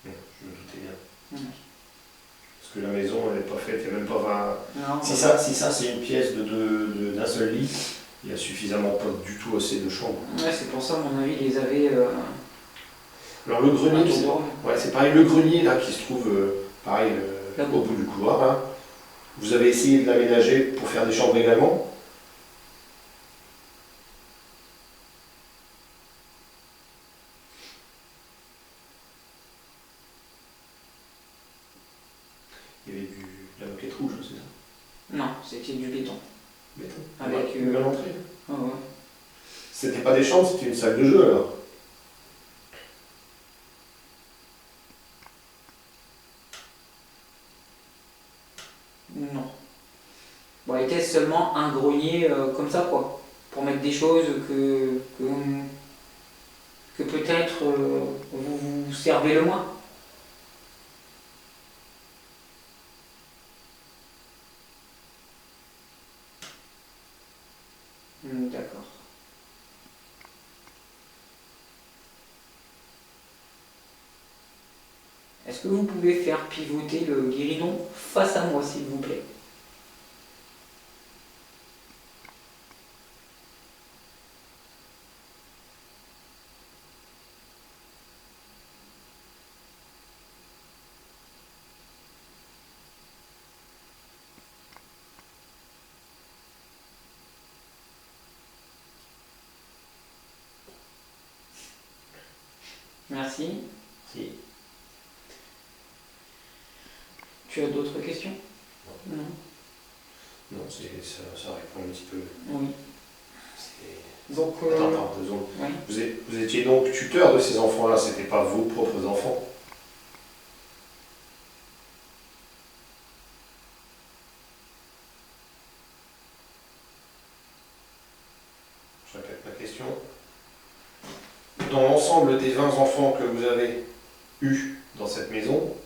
Je me doutais bien. Parce que la maison, elle n'est pas faite, il n'y a même pas 20... Non, Si ça c'est une pièce d'un seul lit, il n'y a suffisamment pas du tout assez de chambres. ouais, c'est pour ça, à mon avis, ils les avaient. Alors le grenier, un tour c'est pareil, le grenier là qui se trouve pareil au bout du couloir. Hein. Vous avez essayé de l'aménager pour faire des chambres également? Il y avait de la moquette rouge, c'est ça? Non, c'était du béton. Béton. Avec une belle entrée. Ah ouais. C'était pas des chambres, c'était une salle de jeu alors? Non. Bon, était-ce seulement un grenier comme ça, quoi? Pour mettre des choses que peut-être vous vous servez le moins? D'accord. Est-ce que vous pouvez faire pivoter le guéridon face à moi, s'il vous plaît? Merci. Si. Tu as d'autres questions? Non. Non, ça répond un petit peu. Oui. C'est- Donc, Attends, 2 secondes. oui. Vous étiez donc tuteur de ces enfants-là, c'était pas vos propres enfants? Je répète ma question. Dans l'ensemble des 20 enfants que vous avez eus dans cette maison,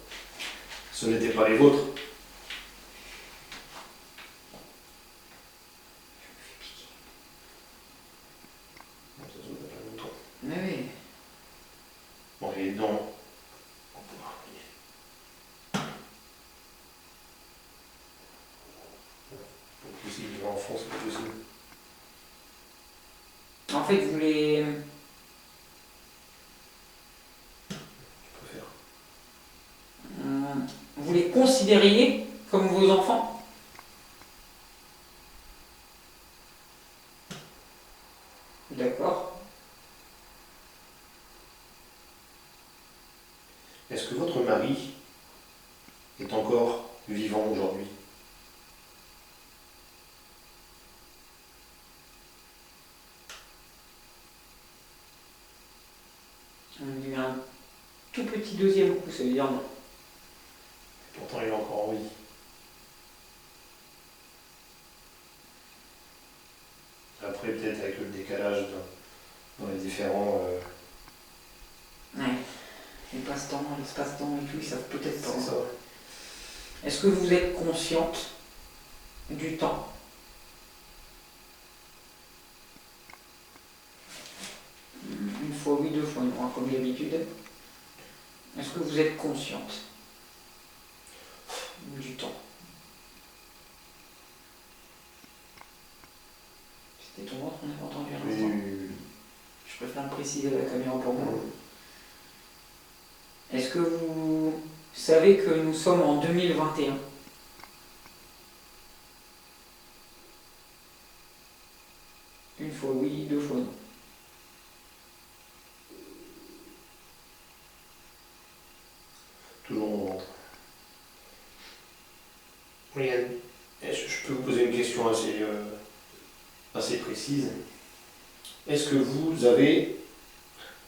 ce n'étaient pas les vôtres. Bon, ça se voit pas longtemps. Mais oui. Bon, et dans... C'est possible, 20 enfants, c'est pas possible. En fait, vous les... Je préfère. Vous les considériez comme vos enfants? D'accord. Est-ce que votre mari est encore vivant aujourd'hui? On a eu un tout petit deuxième coup, ça veut dire non. Pourtant, il est encore en vie. Après, peut-être avec le décalage dans les différents... Ouais. Les passe-temps, l'espace-temps et tout, ils savent peut-être pas. C'est ça. Est-ce que vous êtes consciente du temps? Une fois oui, 2 fois non, comme d'habitude. Est-ce que vous êtes consciente du temps? C'était ton ventre qu'on avait entendu à l'instant. Oui. Je préfère le préciser à la caméra pour moi. Est-ce que vous savez que nous sommes en 2021? Une fois oui, 2 fois non. Toujours mon ventre. Oui, Anne, je peux vous poser une question assez précise. Est-ce que vous avez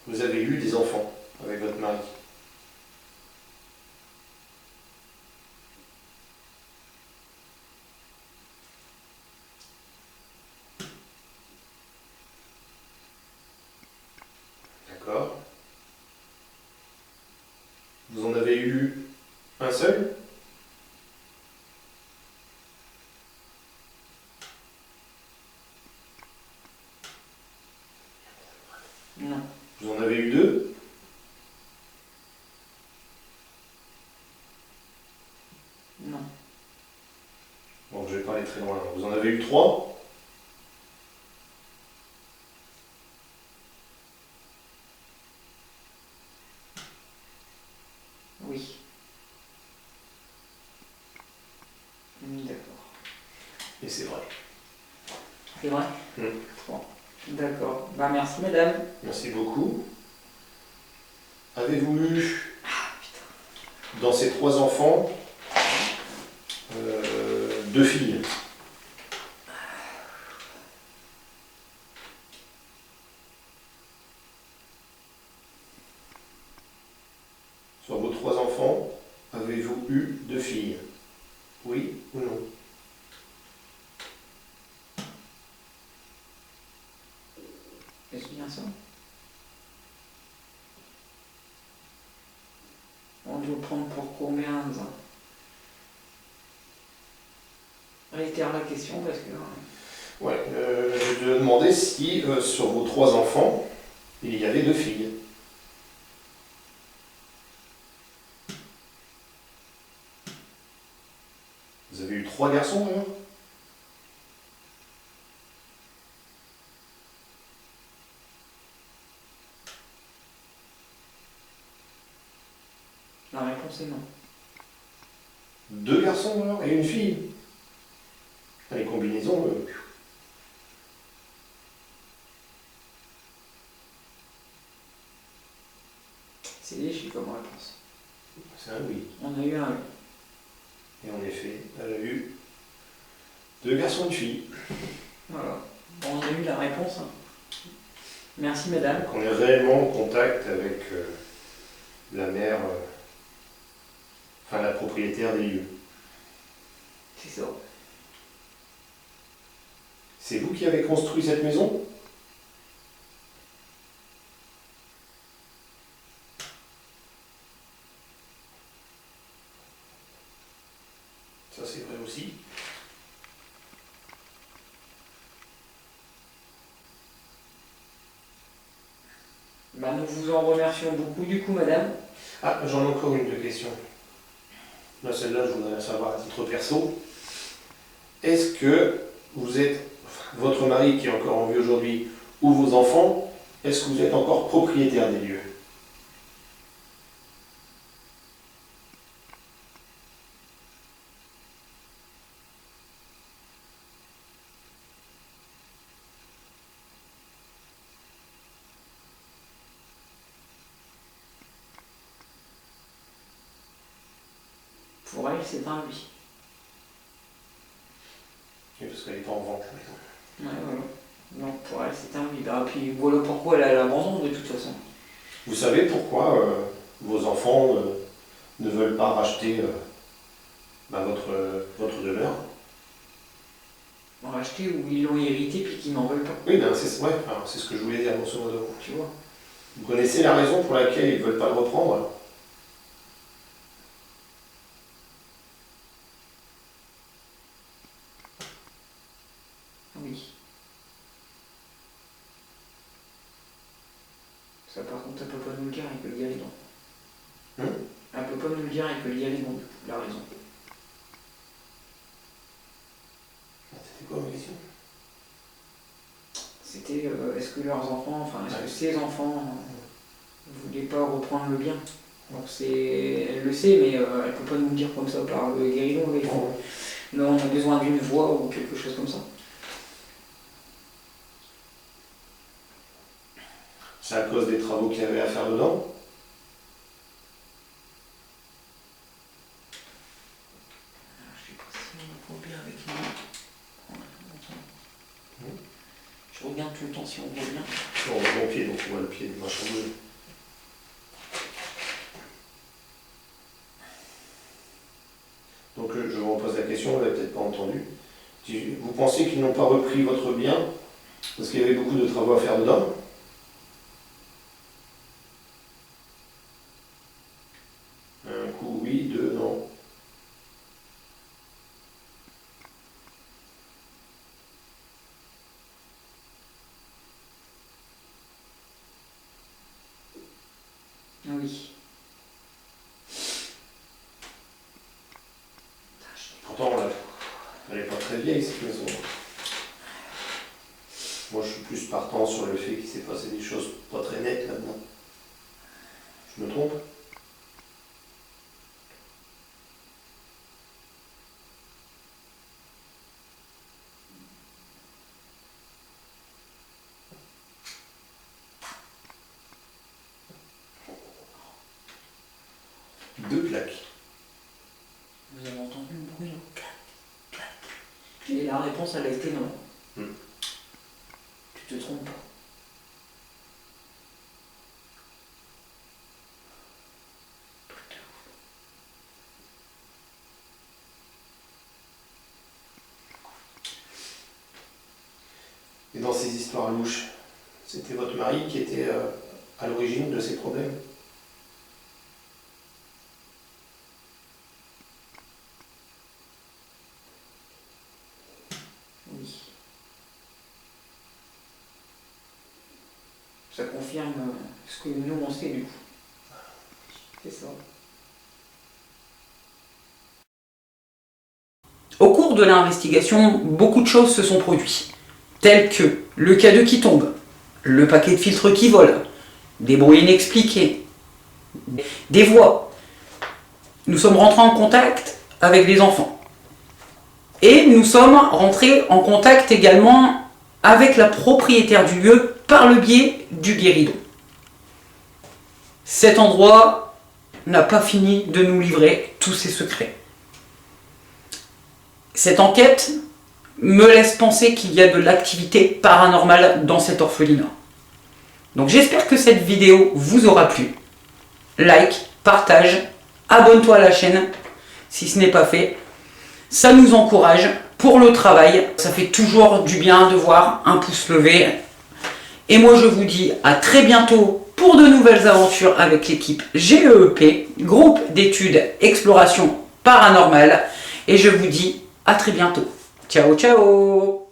eu des enfants avec votre mari? D'accord. Vous en avez eu un seul? Non. Vous en avez eu 2? Non. Bon, je vais pas aller très loin. Vous en avez eu 3? Oui. D'accord. Et c'est vrai. C'est vrai? Mm. Bon. D'accord. Bah merci madame. Merci beaucoup. Avez-vous eu, dans ces 3 enfants, 2 filles? Sur vos 3 enfants, avez-vous eu 2 filles? Oui ou non? Est-ce bien ça? On doit le prendre pour combien ça? Réitère la question parce que... Ouais, je te demandais si sur vos 3 enfants, il y avait 2 filles. Vous avez eu 3 garçons alors? La réponse est non. 2 garçons alors et une fille? Les combinaisons... C'est léger comme réponse. C'est un oui. On a eu un oui. Et en effet, elle a eu 2 garçons et une fille. Voilà. Bon, on a eu la réponse. Merci madame. Donc on est réellement en contact avec la mère, enfin la propriétaire des lieux. C'est ça. C'est vous qui avez construit cette maison? Ça c'est vrai aussi. Bah, nous vous en remercions beaucoup du coup madame. Ah, j'en ai encore une de question. Là, celle-là, je voudrais savoir à titre perso. Est-ce que vous êtes, votre mari qui est encore en vie aujourd'hui, ou vos enfants, est-ce que vous êtes encore propriétaire des lieux? Pour elle, c'est un oui. Oui, parce qu'elle n'est pas en vente, la maison. Ouais, voilà. Donc pour elle, c'est un oui. Bah, puis voilà pourquoi elle a l'abandon de toute façon. Vous savez pourquoi vos enfants ne veulent pas racheter votre demeure? Racheter ou ils l'ont hérité puis qu'ils n'en veulent pas. Oui, ben c'est ouais, alors, c'est ce que je voulais dire, grosso modo. Tu vois. Vous connaissez la raison pour laquelle ils ne veulent pas le reprendre? Oui. Ça par contre, elle peut pas nous le dire, elle peut le dire les dents. Elle peut pas nous le dire, elle peut le dire les dents, la raison. C'était quoi ma question? C'était est-ce que leurs enfants, enfin est-ce que ses enfants ne voulaient pas reprendre le bien? Donc elle le sait, mais elle peut pas nous le dire comme ça par le guéridon. Non, on a besoin d'une voix ou quelque chose comme ça. C'est à cause des travaux qu'il y avait à faire dedans? Je sais pas si on voit bien avec nous. Je regarde tout le temps si on voit bien. On voit mon pied, donc on voit le pied du machin bleu. Donc je vous repose la question, vous l'avez peut-être pas entendu. Vous pensez qu'ils n'ont pas repris votre bien parce qu'il y avait beaucoup de travaux à faire dedans? Un coup oui, deux non. Oui. Pourtant, elle n'est pas très vieille cette maison. Moi, je suis plus partant sur le fait qu'il s'est passé des choses pas très nettes là-dedans. Je me trompe? Deux plaques. Vous avez entendu le bruit là? Et la réponse, elle a été non. Tu te trompes pas. Et dans ces histoires louches, c'était votre mari qui était à l'origine de ces problèmes? Oui. Ça confirme ce que nous on sait du coup. C'est ça. Au cours de l'investigation, beaucoup de choses se sont produites, telles que le K2 qui tombe, le paquet de filtres qui vole, des bruits inexpliqués, des voix. Nous sommes rentrés en contact avec les enfants. Et nous sommes rentrés en contact également avec la propriétaire du lieu par le biais du guéridon. Cet endroit n'a pas fini de nous livrer tous ses secrets. Cette enquête me laisse penser qu'il y a de l'activité paranormale dans cet orphelinat. Donc j'espère que cette vidéo vous aura plu. Like, partage, abonne-toi à la chaîne si ce n'est pas fait. Ça nous encourage pour le travail. Ça fait toujours du bien de voir un pouce levé. Et moi je vous dis à très bientôt pour de nouvelles aventures avec l'équipe GEEP, groupe d'études exploration paranormale. Et je vous dis à très bientôt. Ciao ciao.